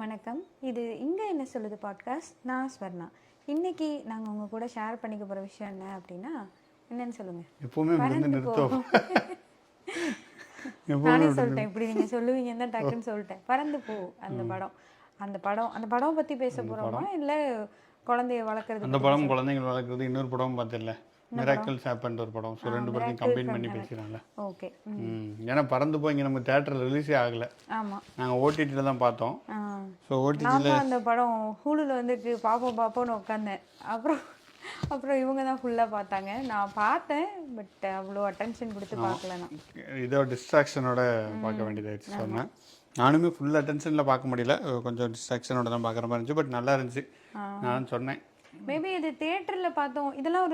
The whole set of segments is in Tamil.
வணக்கம். இது இங்கே என்ன சொல்லுது பாட்காஸ்ட். நான் ஸ்வர்ணா. இன்னைக்கு நாங்கள் உங்கள் கூட ஷேர் பண்ணிக்க போகிற விஷயம் என்ன அப்படின்னா, என்னன்னு சொல்லுங்கள். எப்பவுமே பறந்து போ. நானே சொல்லிட்டேன், இப்படி நீங்கள் சொல்லுவீங்கன்னு தான் டக்குன்னு சொல்லிட்டேன். பறந்து போ அந்த படம் பற்றி பேச போகிறோமா இல்லை குழந்தைய வளர்க்குறது? அந்த படம் குழந்தைகள் வளர்க்குறது. இன்னொரு படம் பார்த்தில்ல, மிராக்கிள்ஸ் ஹேப்பன் ஒரு படம். ஸோ ரெண்டு படத்தையும் கம்பைன் பண்ணி பேசுகிறாங்க. ஓகே. ஏன்னா பறந்து போய் இங்கே நம்ம தேட்டரில் ரிலீஸே ஆகலை. ஆமாம், நாங்கள் ஓடிடியில் தான் பார்த்தோம். ஸோ ஓடிடியில் அந்த படம் ஹூலுல வந்துட்டு பார்ப்போன்னு உட்காந்தேன். அப்புறம் இவங்க தான் ஃபுல்லாக பார்த்தாங்க. நான் பார்த்தேன், பட் அவ்வளோ அட்டென்ஷன் கொடுத்து பார்க்கல. நான் இதோ டிஸ்ட்ராக்ஷனோட பார்க்க வேண்டியதாகிடுச்சு. சொன்னேன் நானுமே ஃபுல் அட்டென்ஷனில் பார்க்க முடியல, கொஞ்சம் டிஸ்ட்ராக்ஷனோட தான் பார்க்குற மாதிரி இருந்துச்சு. பட் நல்லா இருந்துச்சு, நான் சொன்னேன். மேபி இது தியேட்டரில் பார்த்தோம், இதெல்லாம்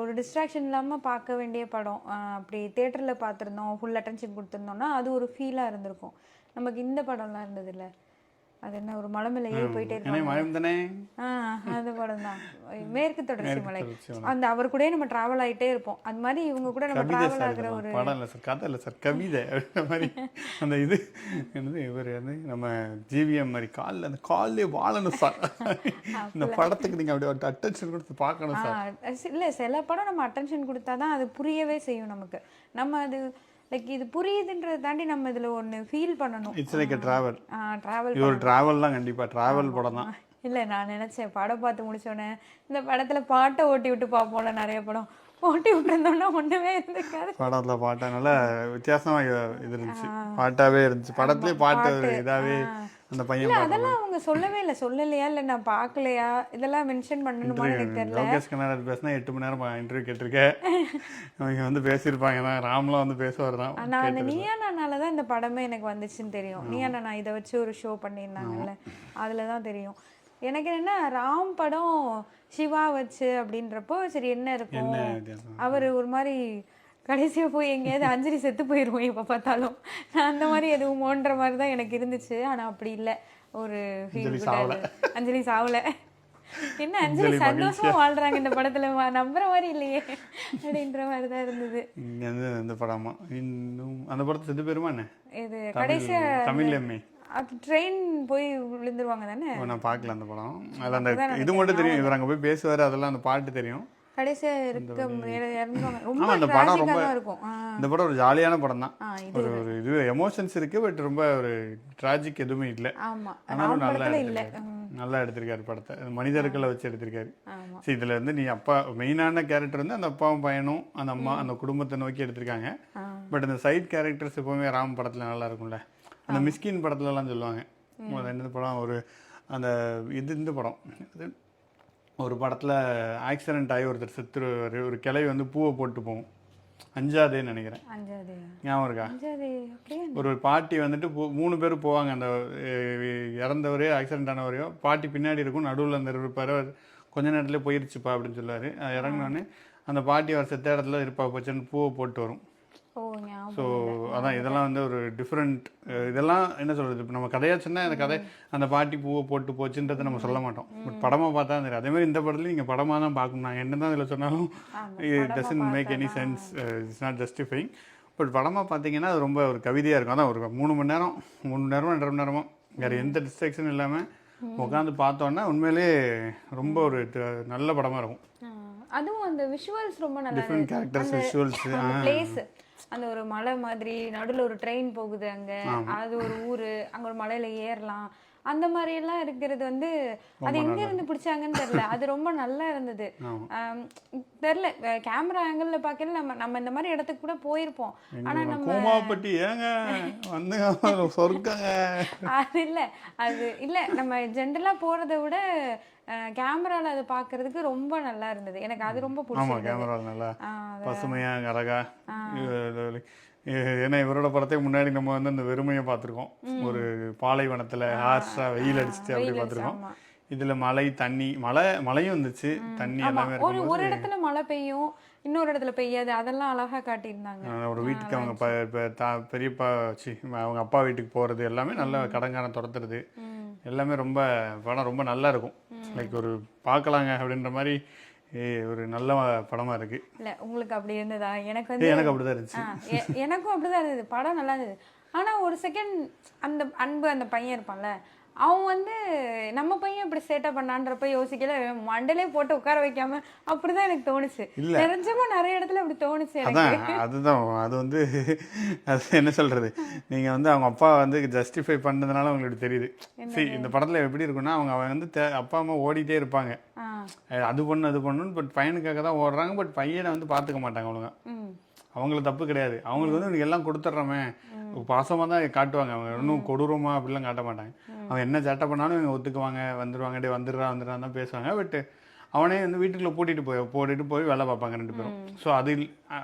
ஒரு டிஸ்ட்ராக்ஷன் இல்லாமல் பார்க்க வேண்டிய படம். அப்படி தியேட்டரில் பார்த்துருந்தோம், ஃபுல் அட்டென்ஷன் கொடுத்துருந்தோம்னா அது ஒரு ஃபீலாக இருந்திருக்கும். நமக்கு இந்த படம்லாம் இருந்ததில்ல. அது என்ன, ஒரு மலை மேலே ஏறி போயிட்டே இருக்கோம். அந்த படம் தான் மேற்கு தொடர்ச்சி மலை. அந்த அவர் கூட நம்ம டிராவல் ஆகிட்டே இருப்போம். அது மாதிரி இவங்க கூட நம்ம டிராவல் ஆகிற ஒரு படம் இல்லை சார், கதை இல்லை சார், கவிதை மாதிரி. அந்த இது என்னது, இவர் வந்து நம்ம ஜிவிஎம் மாதிரி அந்த காலிலே வாழணும் சார். இந்த படத்துக்கு நீங்கள் அப்படி அட்டென்ஷன் கொடுத்து பார்க்கணும் சார். இல்லை, சில படம் நம்ம அட்டென்ஷன் கொடுத்தா தான் அது புரியவே செய்யும் நமக்கு. நம்ம அது லைக் இது புரியுதுன்றதை தாண்டி நம்ம இதில் ஒன்று ஃபீல் பண்ணணும். It's like travel. ட்ராவல் ஒரு ட்ராவல் தான், கண்டிப்பாக ட்ராவல் படம் தான். இல்லை, நான் நினச்சேன் படம் பார்த்து முடிச்சோடனே இந்த படத்தில் பாட்டை ஓட்டி விட்டு பார்ப்போம்ல, நிறைய படம் ஓட்டி விட்டுருந்தோம்னா ஒன்றுமே இருந்திருக்காது. படத்தில் பாட்டை நல்லா வித்தியாசமாக இது இருந்துச்சு, பாட்டாகவே இருந்துச்சு. படத்துலேயே பாட்டு இதாகவே அந்த பையன். அதெல்லாம் அவங்க சொல்லவே இல்லை, சொல்லலையா இல்லை நான் பார்க்கலையா, இதெல்லாம் மென்ஷன் பண்ணணுமா எனக்கு தெரியல. லோகேஷ் கனகராஜ் பேசினா 8 மணி நேரம் இன்டர்வியூ கேட்டிருக்கேன். அவங்க வந்து பேசியிருப்பாங்க தான், ராம்லாம் வந்து பேசுவார் தான். நான் அந்த நீயா நானால தான் இந்த படமே எனக்கு வந்துச்சுன்னு தெரியும். நீயா நான் இதை வச்சு ஒரு ஷோ பண்ணியிருந்தாங்கல்ல, அதில் தான் தெரியும் எனக்கு. என்ன ராம் படம் சிவா வச்சு அப்படின்றப்போ சரி என்ன இருக்கும், அவர் ஒரு மாதிரி கடைசியாக போய் எங்கேயாவது அஞ்சலி செத்து போயிடுவோம் எப்போ பார்த்தாலும். நான் அந்த மாதிரி எதுவும் ஓன்ற மாதிரி தான் எனக்கு இருந்துச்சு. ஆனால் அப்படி இல்லை, ஒரு அஞ்சலி சாவலை. என்ன அஞ்சலி சந்தோஷமா வாழ்றாங்க இந்த படத்துல, நம்புற மாதிரி இல்லையே அப்படின்ற மாதிரி தான் இருந்தது. இந்த படமா இன்னும் அந்த படத்தை செத்து போயிருமா என்ன, இது கடைசியா தமிழ்லமே அது ட்ரெயின் போய் விழுந்துருவாங்க தானே. நான் பார்க்கல அந்த படம். அதில் அந்த இது மட்டும் தெரியும், இவர் அங்கே போய் பேசுவார், அதெல்லாம் அந்த பாட்டு தெரியும். கடைசியா இருக்க ரொம்ப அந்த படம் ரொம்ப இருக்கும். இந்த படம் ஒரு ஜாலியான படம் தான். ஒரு இது எமோஷன்ஸ் இருக்கு, பட் ரொம்ப ஒரு டிராஜிக் எதுவுமே இல்லை. ஆனாலும் நல்லா எடுத்திருக்காரு படத்தை. மனிதர்களை வச்சு எடுத்திருக்காரு. சரி, இதுல வந்து நீ அப்பா மெயினான கேரக்டர் வந்து அந்த அப்பாவும் பையனும் அந்த அம்மா அந்த குடும்பத்தை நோக்கி எடுத்திருக்காங்க. பட் அந்த சைட் கேரக்டர்ஸ் எப்பவுமே ராம் படத்துல நல்லா இருக்கும்ல. அந்த மிஸ்கின் படத்துல எல்லாம் சொல்லுவாங்க, ரெண்டு படம் ஒரு அந்த இந்த படம் ஒரு படத்தில் ஆக்சிடென்ட் ஆகி ஒருத்தர் செத்துருவார். ஒரு கிளை வந்து பூவை போட்டு போகும், அஞ்சாதேன்னு நினைக்கிறேன், ஞாபகம் இருக்கா? ஒரு பாட்டி வந்துட்டு 3 பேர் போவாங்க. அந்த இறந்தவரே ஆக்சிடென்ட் ஆனவரையோ பாட்டி பின்னாடி இருக்கும், நடுவில் அந்த இருப்பார். கொஞ்ச நேரத்துலேயே போயிருச்சுப்பா அப்படின்னு சொல்லுவார். இறங்கினோடனே அந்த பாட்டி அவர் செத்த இடத்துல இருப்பா போச்சுன்னு பூவை போட்டு வரும். ஸோ அதான் இதெல்லாம் வந்து ஒரு டிஃப்ரெண்ட். இதெல்லாம் என்ன சொல்கிறது, இப்போ நம்ம கதையாக சொன்னால் அந்த கதை அந்த பாட்டி பூவை போட்டு போச்சுன்றதை நம்ம சொல்ல மாட்டோம். பட் படமாக பார்த்தா தெரியும். அதேமாதிரி இந்த படத்துலையும் நீங்கள் படமாக தான் பார்க்கணும். நாங்கள் என்ன தான் இதில் சொன்னாலும் it doesn't make any sense, it's not justifying. But படமாக பார்த்தீங்கன்னா அது ரொம்ப ஒரு கவிதையாக இருக்கும். அதான் ஒரு 3 மணி நேரம் 2.5 மணி நேரமோ வேறு எந்த டிஸ்ட்ராக்ஷனும் இல்லாமல் உட்காந்து பார்த்தோன்னா உண்மையிலே ரொம்ப ஒரு நல்ல படமாக இருக்கும். அதுவும் அந்த விஷுவல்ஸ் ரொம்ப நல்லா, டிஃப்ரெண்ட் கேரக்டர்ஸ், விஷுவல்ஸ், பிளேஸ். அந்த ஒரு மலை மாதிரி நடுவில் ஒரு ட்ரெயின் போகுது, அங்கே அது ஒரு ஊர், அங்கே ஒரு மலையில ஏறலாம், அந்த மாதிரி எல்லாம் இருக்கிறது வந்து அது எங்க இருந்து பிடிச்சாங்கன்னு தெரியல. அது ரொம்ப நல்லா இருந்தது. தெரியல, கேமரா ஆங்கிள் பார்க்கல நம்ம இந்த மாதிரி இடத்துக்கு கூட போயிருப்போம். ஆனா நம்ம அது இல்ல நம்ம ஜென்ரலா போறதை விட கேமரால அதை பாக்குறதுக்கு ரொம்ப நல்லா இருந்தது. எனக்கு அது ரொம்ப பிடிச்சது. கேமரா நல்லா பசுமையா அழகா. ஏன்னா இவரோட படத்துக்கு முன்னாடி நம்ம வந்து அந்த வெறுமையை பார்த்துருக்கோம். ஒரு பாலைவனத்துல ஹார்ஷா வெயில் அடிச்சுட்டு அப்படி பார்த்துருக்கோம். இதுல மழை, தண்ணி, மழையும் இருந்துச்சு, தண்ணி எல்லாமே இருக்கும். ஒரு இடத்துல மழை பெய்யும், இன்னொரு இடத்துல பெய்யாது, அதெல்லாம் அழகா காட்டியிருந்தாங்க. ஒரு வீட்டுக்கு அவங்க பெரியப்பா அவங்க அப்பா வீட்டுக்கு போறது எல்லாமே நல்லா கடங்கான துரத்துறது எல்லாமே ரொம்ப படம் ரொம்ப நல்லா இருக்கும். லைக் ஒரு பார்க்கலாங்க அப்படின்ற மாதிரி ஒரு நல்ல படமா இருக்கு. இல்ல உங்களுக்கு அப்படி இருந்ததா? எனக்கு அப்படிதான் இருந்துச்சு. எனக்கும் அப்படிதான் இருந்தது. படம் நல்லா இருந்தது. ஆனா ஒரு செகண்ட் அந்த அன்பு அந்த பையன் இருப்பான்ல, அவன் வந்து நம்ம பையன் இப்படி சேட்டை பண்ணான்றப்ப யோசிக்கல, மண்டலே போட்டு உட்கார வைக்காம அப்படிதான் எனக்கு தோணுச்சு. நிஜமா நிறைய இடத்துல அப்படி தோணுச்சு எனக்கு. அதுதான் அது வந்து அது என்ன சொல்றது, நீங்க வந்து அவங்க அப்பா வந்து ஜஸ்டிஃபை பண்ணதுனால உங்களுக்கு தெரியுது. சரி, இந்த படத்துல எப்படி இருக்குன்னா, அவங்க வந்து அப்பா அம்மா ஓடிட்டே இருப்பாங்க, அது பண்ணுன்னு. பட் பையனுக்காக தான் ஓடுறாங்க. பட் பையனை வந்து பாத்துக்க மாட்டாங்க ஒழுங்கா. அவங்களுக்கு தப்பு கிடையாது, அவங்களுக்கு வந்து எல்லாம் கொடுத்துட்றோமே பாசமாக தான் காட்டுவாங்க. அவங்க இன்னும் கொடூரமா அப்படிலாம் காட்ட மாட்டாங்க. அவன் என்ன சேட்டை பண்ணாலும் இவங்க ஒத்துக்குவாங்க, வந்துடுவாங்க, டே வந்துடுறான் தான் பேசுவாங்க. பட் அவனே வந்து வீட்டுக்குள்ள போட்டுட்டு போய் வேலை பார்ப்பாங்க 2 பேரும். ஸோ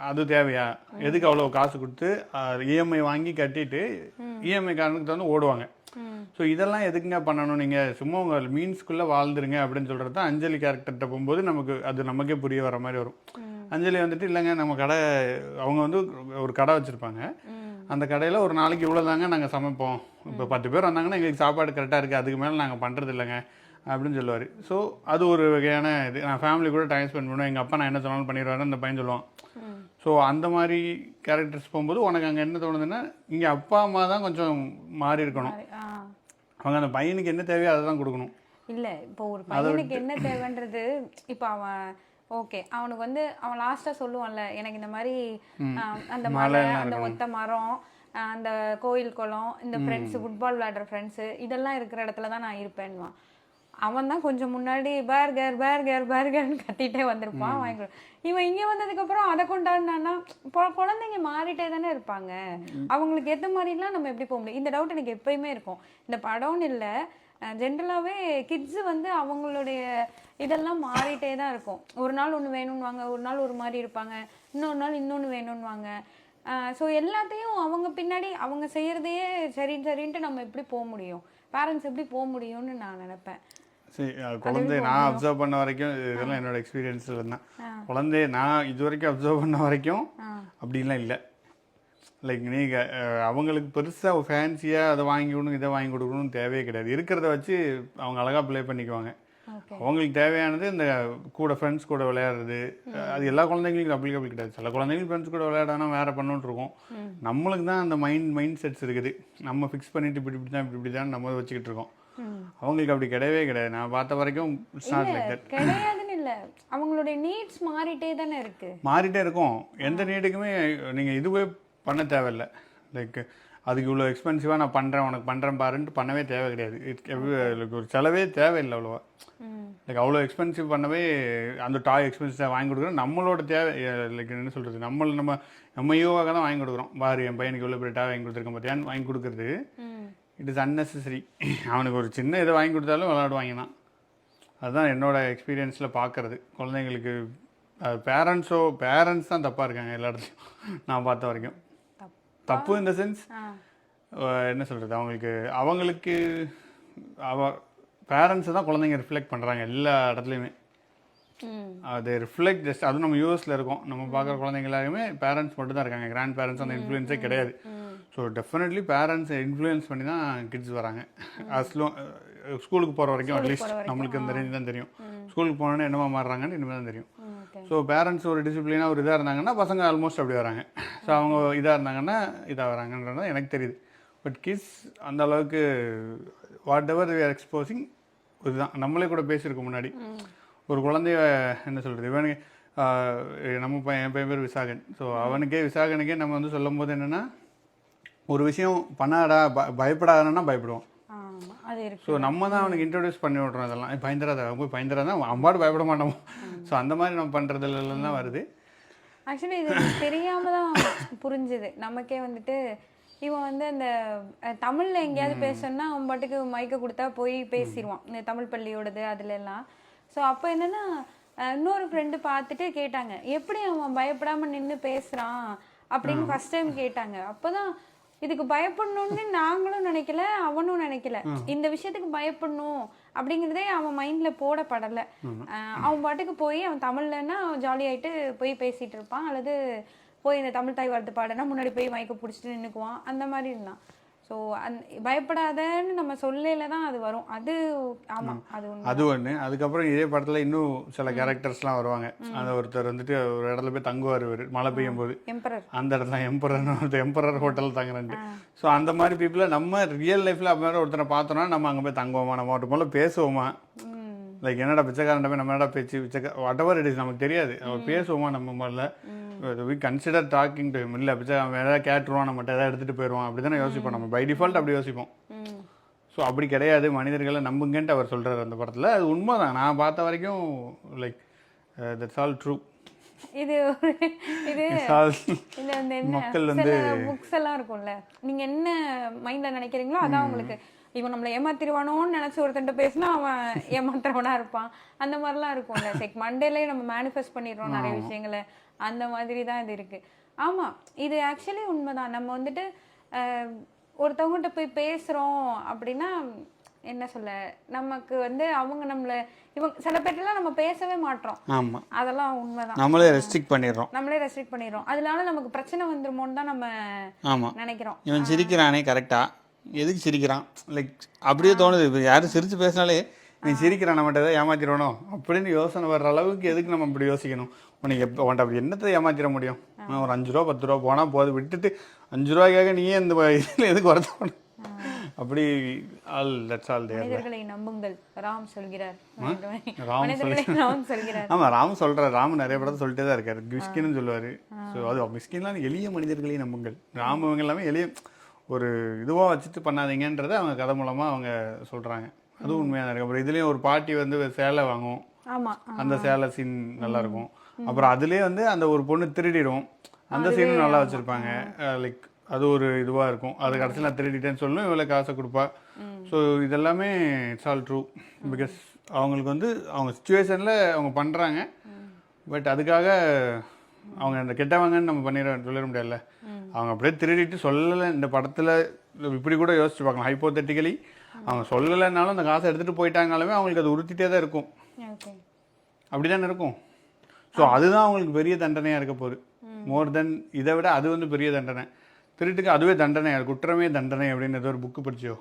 அது தேவையா? எதுக்கு அவ்வளோ காசு கொடுத்து இஎம்ஐ வாங்கி கட்டிட்டு இஎம்ஐ காரணத்துக்கு வந்து ஓடுவாங்க. ஸோ இதெல்லாம் எதுக்குங்க பண்ணணும்? நீங்கள் சும்மா உங்கள் மீன்ஸ்குள்ளே வாழ்ந்துருங்க அப்படின்னு சொல்கிறது தான் அஞ்சலி கேரக்டர்கிட்ட போகும்போது நமக்கே புரிய வர மாதிரி வரும். அஞ்சலி வந்துட்டு இல்லைங்க, நம்ம கடை, அவங்க வந்து ஒரு கடை வச்சுருப்பாங்க. அந்த கடையில் ஒரு நாளைக்கு இவ்வளோ தாங்க நாங்கள் சமைப்போம், இப்போ 10 பேர் வந்தாங்கன்னா எங்களுக்கு சாப்பாடு கரெக்டாக இருக்குது, அதுக்கு மேலே நாங்கள் பண்ணுறது இல்லைங்க அப்படின்னு சொல்லுவார். ஸோ அது ஒரு வகையான இது. நான் ஃபேமிலி கூட டைம் ஸ்பெண்ட் பண்ணுவேன், எங்கள் அப்பா நான் என்ன சொன்னாலும் பண்ணிடுவாரு அந்த பையன் சொல்லுவான். ஸோ அந்த மாதிரி கேரக்டர்ஸ் போகும்போது உனக்கு அங்கே என்ன தோணுதுன்னா, இங்கே அப்பா அம்மா தான் கொஞ்சம் மாறி இருக்கணும். அவங்க அந்த பையனுக்கு என்ன தேவையோ அதை தான் கொடுக்கணும். இல்லை, இப்போ ஒரு பையனுக்கு என்ன தேவைன்றது, இப்போ அவன் ஓகே, அவனுக்கு வந்து அவன் லாஸ்ட்டாக சொல்லுவான்ல, எனக்கு இந்த மாதிரி அந்த மலை, அந்த ஒத்த மரம், அந்த கோயில் குளம், இந்த ஃப்ரெண்ட்ஸு, ஃபுட்பால் விளையாடுற ஃப்ரெண்ட்ஸு, இதெல்லாம் இருக்கிற இடத்துல தான் நான் இருப்பேன்வான். அவன் தான் கொஞ்சம் முன்னாடி பேர்கர்னு கத்திட்டே வந்திருப்பான், வாங்கி. இவன் இங்கே வந்ததுக்கப்புறம் அதை கொண்டாடினான்னா குழந்தைங்க மாறிட்டே தானே இருப்பாங்க. அவங்களுக்கு ஏற்ற மாதிரிலாம் நம்ம எப்படி போக முடியும்? இந்த டவுட் எனக்கு எப்பயுமே இருக்கும். இந்த படம்னு இல்லை, ஜென்ரலாகவே கிட்ஸு வந்து அவங்களுடைய இதெல்லாம் மாறிட்டே தான் இருக்கும். ஒரு நாள் ஒன்று வேணும்னுவாங்க, ஒரு நாள் ஒரு மாதிரி இருப்பாங்க, இன்னொரு நாள் இன்னொன்று வேணும்னுவாங்க. ஸோ எல்லாத்தையும் அவங்க பின்னாடி அவங்க செய்கிறதையே சரின்ட்டு நம்ம எப்படி போக முடியும்? பேரண்ட்ஸ் எப்படி போக முடியும்னு நான் நினைப்பேன். சரி, குழந்தை நான் அப்சர்வ் பண்ண வரைக்கும், இதெல்லாம் என்னோட எக்ஸ்பீரியன்ஸில் தான், குழந்தைய நான் இது வரைக்கும் அப்சர்வ் பண்ண வரைக்கும் அப்படின்லாம் இல்லை. லைக் நீங்கள் அவங்களுக்கு பெருசாக ஃபேன்சியாக அதை வாங்கி கொடுக்கணும், இதை வாங்கி கொடுக்கணும்னு தேவையே கிடையாது. இருக்கிறத வச்சு அவங்க அழகாக ப்ளே பண்ணிக்குவாங்க. அவங்களுக்கு தேவையானது இந்த கூட ஃப்ரெண்ட்ஸ் கூட விளையாடுறது. அது எல்லா குழந்தைங்களுக்கும் அப்ளிகபிள் கிடையாது. சில குழந்தைங்களுக்கு ஃப்ரெண்ட்ஸ் கூட விளையாடானா வேறு பண்ணணுன்னு இருக்கும். நம்மளுக்கு தான் அந்த மைண்ட் செட்ஸ் இருக்குது. நம்ம ஃபிக்ஸ் பண்ணிட்டு இப்படி தான் நம்ம வச்சுக்கிட்டு இருக்கோம். அவங்களுக்கு அப்படி கிடையவே கிடையாது. நான் பார்த்த வரைக்கும் கிடையாதுன்னு இல்லை, அவங்களுடைய நீட்ஸ் மாறிட்டே தானே இருக்கு. மாறிட்டே இருக்கும். எந்த நீடுக்குமே நீங்கள் இதுவே பண்ண தேவையில்லை. லைக் அதுக்கு இவ்வளோ எக்ஸ்பென்சிவாக நான் பண்ணுறேன், உனக்கு பண்ணுறேன் பாருன்ட்டு பண்ணவே தேவை கிடையாது. லைக் ஒரு செலவே தேவையில்லை அவ்வளோவா. லைக் அவ்வளோ எக்ஸ்பென்சிவ் பண்ணவே அந்த டாய் எக்ஸ்பென்சிவாக வாங்கி கொடுக்குறோம். நம்மளோட தேவை, லைக் என்ன சொல்கிறது, நம்ம யோவாக தான் வாங்கி கொடுக்குறோம். பாரு என் பையனுக்கு இவ்வளோ பெரிய டாய் வாங்கி கொடுத்துருக்கேன் பார்த்தியான்னு வாங்கி கொடுக்குறது இட் இஸ் அன்னெசரி. அவனுக்கு ஒரு சின்ன இதை வாங்கி கொடுத்தாலும் விளையாடுவாங்க தான். அதுதான் என்னோட எக்ஸ்பீரியன்ஸில் பார்க்குறது. குழந்தைங்களுக்கு பேரண்ட்ஸ் தான் தப்பாக இருக்காங்க எல்லா இடத்துலையும் நான் பார்த்த வரைக்கும். தப்பு இந்த சென்ஸ் என்ன சொல்கிறது, அவங்களுக்கு பேரண்ட்ஸை தான் குழந்தைங்க ரிஃப்ளெக்ட் பண்ணுறாங்க எல்லா இடத்துலையுமே. அது ரிஃப்ளெக்ட் ஜஸ்ட், அதுவும் நம்ம யூஎஸில் இருக்கோம், நம்ம பார்க்குற குழந்தைங்க எல்லாருமே பேரண்ட்ஸ் மட்டும் தான் இருக்காங்க. கிராண்ட் பேரண்ட்ஸ் அந்த இன்ஃப்ளூயன்ஸே கிடையாது. ஸோ டெஃபினெட்லி பேரண்ட்ஸை இன்ஃப்ளூயன்ஸ் பண்ணி தான் கிட்ஸ் வராங்க. ஸ்கூலுக்கு போகிற வரைக்கும் அட்லீஸ்ட் நம்மளுக்கு இந்த ரேஞ்ச் தான் தெரியும். ஸ்கூலுக்கு போனோன்னே என்னமா மாறுறாங்கன்னு இனிமேல் தான் தெரியும். ஸோ பேரண்ட்ஸ் ஒரு டிசிப்ளினாக ஒரு இதாக இருந்தாங்கன்னா பசங்க ஆல்மோஸ்ட் அப்படி வராங்க. ஸோ அவங்க இதாக இருந்தாங்கன்னா இதாக வராங்கன்றது எனக்கு தெரியுது. பட் கிட்ஸ் அந்த அளவுக்கு whatever we are exposing இதுதான். நம்மளே கூட பேசியிருக்கோம் முன்னாடி. ஒரு குழந்தைய என்ன சொல்கிறது, இவனுக்கு நம்ம என் பையன் பேர் விசாகன். ஸோ விசாகனுக்கே நம்ம வந்து சொல்லும் போது என்னென்னா, ஒரு விஷயம் பண்ணாடா பயப்படாதானா பயப்படுவோம். ஸோ நம்ம தான் அவனுக்கு இன்ட்ரடியூஸ் பண்ணி விட்றோம். இதெல்லாம் பயந்துராத, போய் பயந்துராதான் அம்பாடு பயப்பட மாட்டோம். ஸோ அந்த மாதிரி நம்ம பண்ணுறதுலாம் தான் வருது. ஆக்சுவலி இது தெரியாமல் தான் புரிஞ்சுது நமக்கே. வந்துட்டு இவன் வந்து அந்த தமிழில் எங்கேயாவது பேசணுன்னா அவன் பாட்டுக்கு மைக்கை கொடுத்தா போய் பேசிடுவான், இந்த தமிழ் பள்ளியோடது அதுல எல்லாம். ஸோ அப்போ என்னென்னா, இன்னொரு ஃப்ரெண்டு பார்த்துட்டு கேட்டாங்க, எப்படி அவன் பயப்படாமல் நின்று பேசுகிறான் அப்படின்னு ஃபர்ஸ்ட் டைம் கேட்டாங்க. அப்போ தான் இதுக்கு பயப்படணும்னு நாங்களும் நினைக்கல, அவனும் நினைக்கல. இந்த விஷயத்துக்கு பயப்படணும் அப்படிங்கிறதே அவன் மைண்ட்ல போடப்படலை. அவன் பாட்டுக்கு போய் அவன் தமிழ்லன்னா ஜாலியாயிட்டு போய் பேசிட்டு இருப்பான், அல்லது போய் இந்த தமிழ் தாய் வாழ்த்து பாடனா முன்னாடி போய் மைக்க பிடிச்சிட்டு நின்றுக்குவான், அந்த மாதிரி இருந்தான். ஸோ பயப்படாதன்னு நம்ம சொல்லல தான் அது வரும். அது ஆமாம், அது ஒன்று. அதுக்கப்புறம் இதே படத்தில் இன்னும் சில கேரக்டர்ஸ்லாம் வருவாங்க. அந்த ஒருத்தர் வந்துட்டு ஒரு இடத்துல போய் தங்குவார், மழை பெய்யும் போது எம்பரர், அந்த இடத்துல எம்பரர் ஹோட்டல் தங்குறேன்ட்டு. ஸோ அந்த மாதிரி பீப்புளை நம்ம ரியல் லைஃப்பில் அப்போ ஒருத்தரை பார்த்தோன்னா நம்ம அங்கே போய் தங்குவோமா, நம்ம அவர்கிட்ட போல பேசுவோமா, லைக் என்னடா பிச்சைக்காரன் போய் நம்ம என்னடா பேச்சு வாட் எவர் இட் இஸ் நமக்கு தெரியாது, நம்ம பேசுவோமா நம்ம முதல்ல, வி கன்சிடர் டாக்கிங் டு இல்லை பிச்சை அவன் ஏதாவது கேட்டுருவான், நம்மகிட்ட ஏதாவது எடுத்துகிட்டு போயிடுவான், அப்படி தானே யோசிப்போம் நம்ம பை டிஃபால்ட் அப்படி யோசிப்போம். ஸோ அப்படி கிடையாது, மனிதர்களை நம்புங்கன்ட்டு அவர் சொல்கிறார் அந்த படத்தில். அது உண்மை தான், நான் பார்த்த வரைக்கும் லைக் தட்ஸ் ஆல் ட்ரூ. இது இது இது வந்து என்ன சில புக்ஸ் எல்லாம் இருக்கும்ல, நீங்கள் என்ன மைண்டில் நினைக்கிறீங்களோ அதான் உங்களுக்கு. இவன் நம்மளை ஏமாத்திடுவானோன்னு நினச்சி ஒருத்தன்ட்ட பேசினா அவன் ஏமாத்துறவனா இருப்பான். அந்த மாதிரிலாம் இருக்கும்ல, லைக் மண்டேலேயே நம்ம மேனிஃபெஸ்ட் பண்ணிடுறோம் நிறைய விஷயங்களை. அந்த மாதிரி தான் இது இருக்குது. ஆமாம், இது ஆக்சுவலி உண்மைதான். நம்ம வந்துட்டு ஒருத்தவங்ககிட்ட போய் பேசுகிறோம் அப்படின்னா என்ன சொல்ல, நமக்கு வந்து அவங்க நம்மளை சில பேர்லாம் நம்ம பேசவே மாட்டோம். ஆமாம், அதெல்லாம் உண்மைதான். நம்மளே ரெஸ்ட்ரிக்ட் பண்ணிடுறோம். அதனால நமக்கு பிரச்சனை வந்துருமோன்னு தான் நம்ம நினைக்கிறோம். இவன் சிரிக்கிறானே கரெக்டா, எதுக்கு சிரிக்கிறான், லைக் அப்படியே தோணுது. இப்போ யாரும் சிரிச்சு பேசினாலே நீ சிரிக்கிறான், நம்மகிட்ட ஏதாவது ஏமாத்திடணும் அப்படின்னு யோசனை வர்ற அளவுக்கு எதுக்கு நம்ம இப்படி யோசிக்கணும்? உனக்கு உன்ட்ட அப்படி என்னத்தை ஏமாத்திட முடியும்? ஒரு 5 ரூபா 10 ரூபா போனால் போது, விட்டுட்டு 5 ரூபாய்க்காக நீயே இந்த இதில் எதுக்கு வருத்தப்படும்? அப்படி ஆல் தட்ஸ் ஆல் தேர். மனிதர்களை நம்புங்கள் ராம் சொல்கிறார். ஆமாம், ராம் சொல்கிறார். ராம் நிறைய படத்தை சொல்லிட்டே தான் இருக்காரு. மிஸ்கின்னு சொல்லுவார். ஸோ அது மிஸ்கின்லாம் எளிய மனிதர்களையும் நம்புங்கள். ராம் இவங்க எல்லாமே எளிய ஒரு இதுவாக வச்சுட்டு பண்ணாதீங்கன்றதை அவங்க கதை மூலமாக அவங்க சொல்கிறாங்க. அதுவும் உண்மையாக தான் இருக்குது. அப்புறம் இதுலேயும் ஒரு பாட்டி வந்து சேலை வாங்குவோம், அந்த சேலை சீன் நல்லாயிருக்கும். அப்புறம் அதுலேயே வந்து அந்த ஒரு பொண்ணு திருடிடும், அந்த சீனும் நல்லா வச்சுருப்பாங்க. லைக் அது ஒரு இதுவாக இருக்கும். அது கடைசியில் நான் திருடிட்டேன்னு சொல்லணும், இவ்வளோ காசை கொடுப்பா. ஸோ இதெல்லாமே இட்ஸ் ஆல் ட்ரூ. பிகாஸ் அவங்களுக்கு வந்து அவங்க சுச்சுவேஷனில் அவங்க பண்ணுறாங்க. பட் அதுக்காக அவங்க அந்த கெட்டவங்கன்னு நம்ம சொல்லிட முடியாதுல்ல. அவங்க அப்படியே திருடிட்டு சொல்லலை. இந்த படத்தில் இப்படி கூட யோசிச்சு பார்க்கலாம், ஹைப்போதெட்டிக்கலி அவங்க சொல்லலைன்னாலும் அந்த காசை எடுத்துகிட்டு போயிட்டாங்கனாலுமே அவங்களுக்கு அது உறுத்திட்டே தான் இருக்கும். அப்படி தானே இருக்கும். ஸோ அதுதான் அவங்களுக்கு பெரிய தண்டனையாக இருக்க போகுது. மோர் தென் இதை விட அது வந்து பெரிய தண்டனை. திருட்டுக்கு அதுவே தண்டனை, குற்றமே தண்டனை அப்படின்னு ஏதோ ஒரு புக்கு படிச்சோ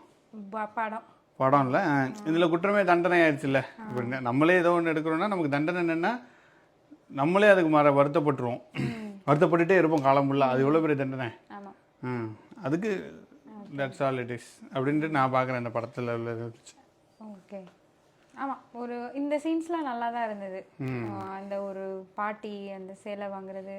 படம் இல்லை, இதில் குற்றமே தண்டனை ஆயிடுச்சுல்ல. இப்போ நம்மளே ஏதோ ஒன்று எடுக்கிறோன்னா நமக்கு தண்டனை என்னென்னா நம்மளே அதுக்கு வருத்தப்பட்டுருவோம், வருத்தப்பட்டுட்டே இருப்போம் காலம் ஃபுல்லாக. அது எவ்வளோ பெரிய தண்டனை. அதுக்கு தட்ஸ் ஆல் இட் இஸ் அப்படின்ட்டு நான் பார்க்குறேன் இந்த படத்தில் உள்ளது. ஓகே, ஆமாம், ஒரு இந்த சீன்ஸ்லாம் நல்லா தான் இருந்தது. அந்த ஒரு பாட்டி அந்த சேலை வாங்குறது,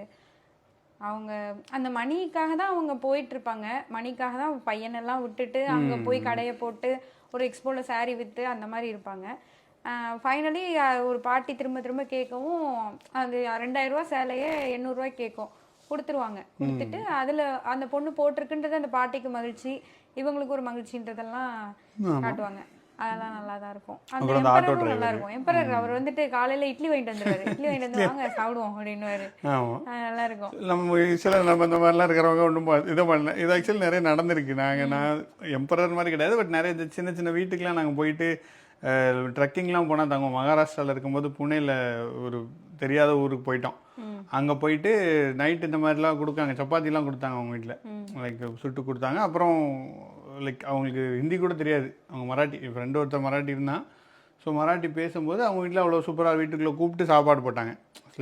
அவங்க அந்த மணிக்காக தான் அவங்க போயிட்டுருப்பாங்க. மணிக்காக தான் பையனெல்லாம் விட்டுட்டு அங்கே போய் கடையை போட்டு ஒரு எக்ஸ்போவில் சாரீ விற்று அந்த மாதிரி இருப்பாங்க. ஃபைனலி ஒரு பாட்டி திரும்ப திரும்ப கேட்கவும் அது 2000 ரூபா சேலையே 800 ரூபாய்க்கு கேட்கும், கொடுத்துருவாங்க. கொடுத்துட்டு அதில் அந்த பொண்ணு போட்டிருக்குன்றது அந்த பாட்டிக்கு மகிழ்ச்சி, இவங்களுக்கு ஒரு மகிழ்ச்சின்றதெல்லாம் காட்டுவாங்க. அதெல்லாம் நல்லா தான் இருக்கும். அந்த எம்பரரும் நல்லா இருக்கும். எம்பரர் அவர் வந்துட்டு காலையில் இட்லி வாங்கிட்டு வந்துடுவாரு, இட்லி வாங்கிட்டு வந்து வாங்க சாப்பிடுவோம் அப்படின்னுவாரு. நல்லா இருக்கும். நம்ம இந்த மாதிரிலாம் இருக்கிறவங்க ஒன்றும் இதை பண்ணல. இது ஆக்சுவலி நிறைய நடந்திருக்கு. நான் எம்பரர் மாதிரி கிடையாது, பட் நிறைய சின்ன சின்ன வீட்டுக்கெலாம் நாங்கள் போயிட்டு ட்ரெக்கிங்லாம் போனால் தாங்க. மகாராஷ்டிராவில் இருக்கும்போது புனேயில் ஒரு தெரியாத ஊருக்கு போயிட்டோம். அங்கே போயிட்டு நைட்டு இந்த மாதிரிலாம் கொடுத்தாங்க, சப்பாத்திலாம் கொடுத்தாங்க அவங்க வீட்டில், லைக் சுட்டு கொடுத்தாங்க. அப்புறம் லைக் அவங்களுக்கு ஹிந்தி கூட தெரியாது, அவங்க மராட்டி, என் ஃப்ரெண்டு ஒருத்தர் மராட்டி இருந்தான். ஸோ மராட்டி பேசும்போது அவங்க வீட்டில் அவ்வளோ சூப்பராக வீட்டுக்குள்ளே கூப்பிட்டு சாப்பாடு போட்டாங்க.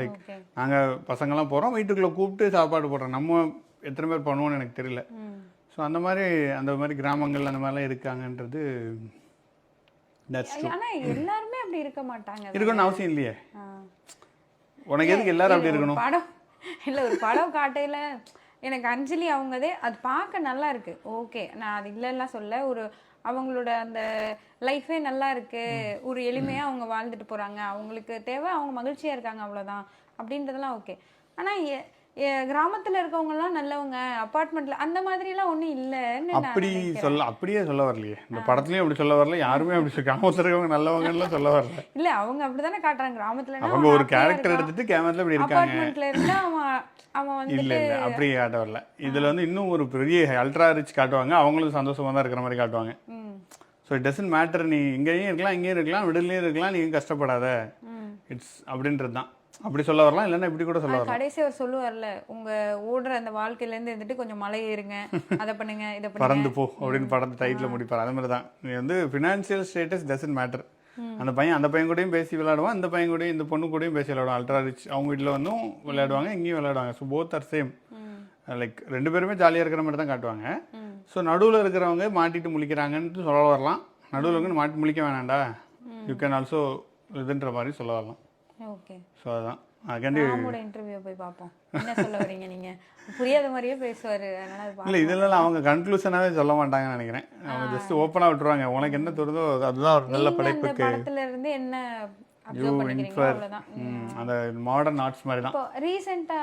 லைக் நாங்கள் பசங்கள்லாம் போகிறோம், வீட்டுக்குள்ளே கூப்பிட்டு சாப்பாடு போடுறோம். நம்ம எத்தனை பேர் பண்ணுவோன்னு எனக்கு தெரியல. ஸோ அந்த மாதிரி கிராமங்கள் அந்த மாதிரிலாம் இருக்காங்கன்றது. ஆனா எல்லாருமே அப்படி இருக்க மாட்டாங்க, இருக்கணும்னு அவசியம் இல்லையே. உனக்கு எதுக்கு எல்லாரும் அப்படி இருக்கணும்? படம் இல்லை, ஒரு படம் காட்டையில் எனக்கு அஞ்சலி அவங்கதே அது பார்க்க நல்லா இருக்கு. ஓகே, நான் அது இல்லைலாம் சொல்ல, ஒரு அவங்களோட அந்த லைஃபே நல்லா இருக்கு, ஒரு எளிமையாக அவங்க வாழ்ந்துட்டு போகிறாங்க, அவங்களுக்கு தேவை அவங்க மகிழ்ச்சியாக இருக்காங்க, அவ்வளோதான் அப்படின்றதெல்லாம் ஓகே. ஆனால் கிராமத்தில் இருக்கவங்கலாம் நல்லவங்க, அப்பார்ட்மெண்ட்டில் அந்த மாதிரிலாம் ஒன்றும் இல்லைன்னு அப்படியே சொல்ல வரலையே. இந்த படத்துலையும் அப்படி சொல்ல வரல, யாருமே அப்படி கிராமத்தில் இருக்கவங்க நல்லவங்கலாம் சொல்ல வரல. இல்லை, அவங்க அப்படி தானே காட்டுறாங்க. கிராமத்தில் அவங்க ஒரு கேரக்டர் எடுத்துட்டு கேமரால இப்படி இருக்காங்க. அப்பார்ட்மெண்ட்டில் இருந்தால் அவன் வந்து இல்லை அப்படி காட்ட வரல. இதில் வந்து இன்னும் ஒரு பெரிய அல்ட்ரா ரிச் காட்டுவாங்க, அவங்களும் சந்தோஷமாக தான் இருக்கிற மாதிரி காட்டுவாங்க. ஸோ இட் டசன்ட் மேட்டர், நீ இங்கேயும் இருக்கலாம், இங்கேயும் இருக்கலாம், விடலையும் இருக்கலாம், நீ கஷ்டப்படாத, இட்ஸ் அப்படின்றது தான். அப்படி சொல்ல வரலாம், இல்லைன்னா இப்படி கூட சொல்ல வரலாம். கடைசி அவர் சொல்லுவார்ல, உங்க ஓடுற அந்த வாழ்க்கையில இருந்து இருந்துட்டு கொஞ்சம் மலை ஏறுங்க, அதை பண்ணுங்க, இதை பண்ணுங்க, பறந்து போ அப்படின்னு படத்தை டைட்டில் முடிப்பார். அது மாதிரி தான் நீ வந்து ஃபினான்ஷியல் ஸ்டேட்டஸ் டசன்ட் மேட்டர். அந்த பையன் கூடயும் பேசி விளையாடுவான், அந்த பையன் கூடயும் இந்த பொண்ணு கூடயும் பேசி விளையாடுவான். அல்ட்ரா ரிச் அவங்க வீட்டில் வந்தும் விளையாடுவாங்க, இங்கேயும் விளையாடுவாங்க. So both are same. Like 2 பேருமே ஜாலியாக இருக்கிற மாதிரி தான் காட்டுவாங்க. ஸோ நடுவில் இருக்கிறவங்க மாட்டிட்டு முழிக்கிறாங்கன்னு சொல்ல வரலாம். நடுவில் இருக்கிறவங்க மாட்டி முழிக்க வேணாண்டா, யூ கேன் ஆல்சோ இதுன்ற மாதிரி சொல்ல வரலாம். ஓகே. ஸோ அதுதான் அதுக்காண்டி ராமோட இன்டர்வியூ போய் பார்ப்போம், என்ன சொல்ல வரீங்க நீங்க. புரியாத மாதிரியே பேசுவாரு, அதனால அது இல்லை இதெல்லாம் அவங்க கன்க்ளூஷனாகவே சொல்ல மாட்டாங்கன்னு நினைக்கிறேன். அவங்க ஜஸ்ட் ஓப்பனாக விட்டுருவாங்க, உனக்கு என்ன தோணுதோ அதுதான் ஒரு நல்ல படைப்புக்கு. படத்துல இருந்து என்ன அப்சர்வ் பண்ணிக்கிறீங்க அவ்வளவுதான். அந்த மாடர்ன் ஆர்ட்ஸ் மாதிரி தான். இப்போ ரீசெண்டா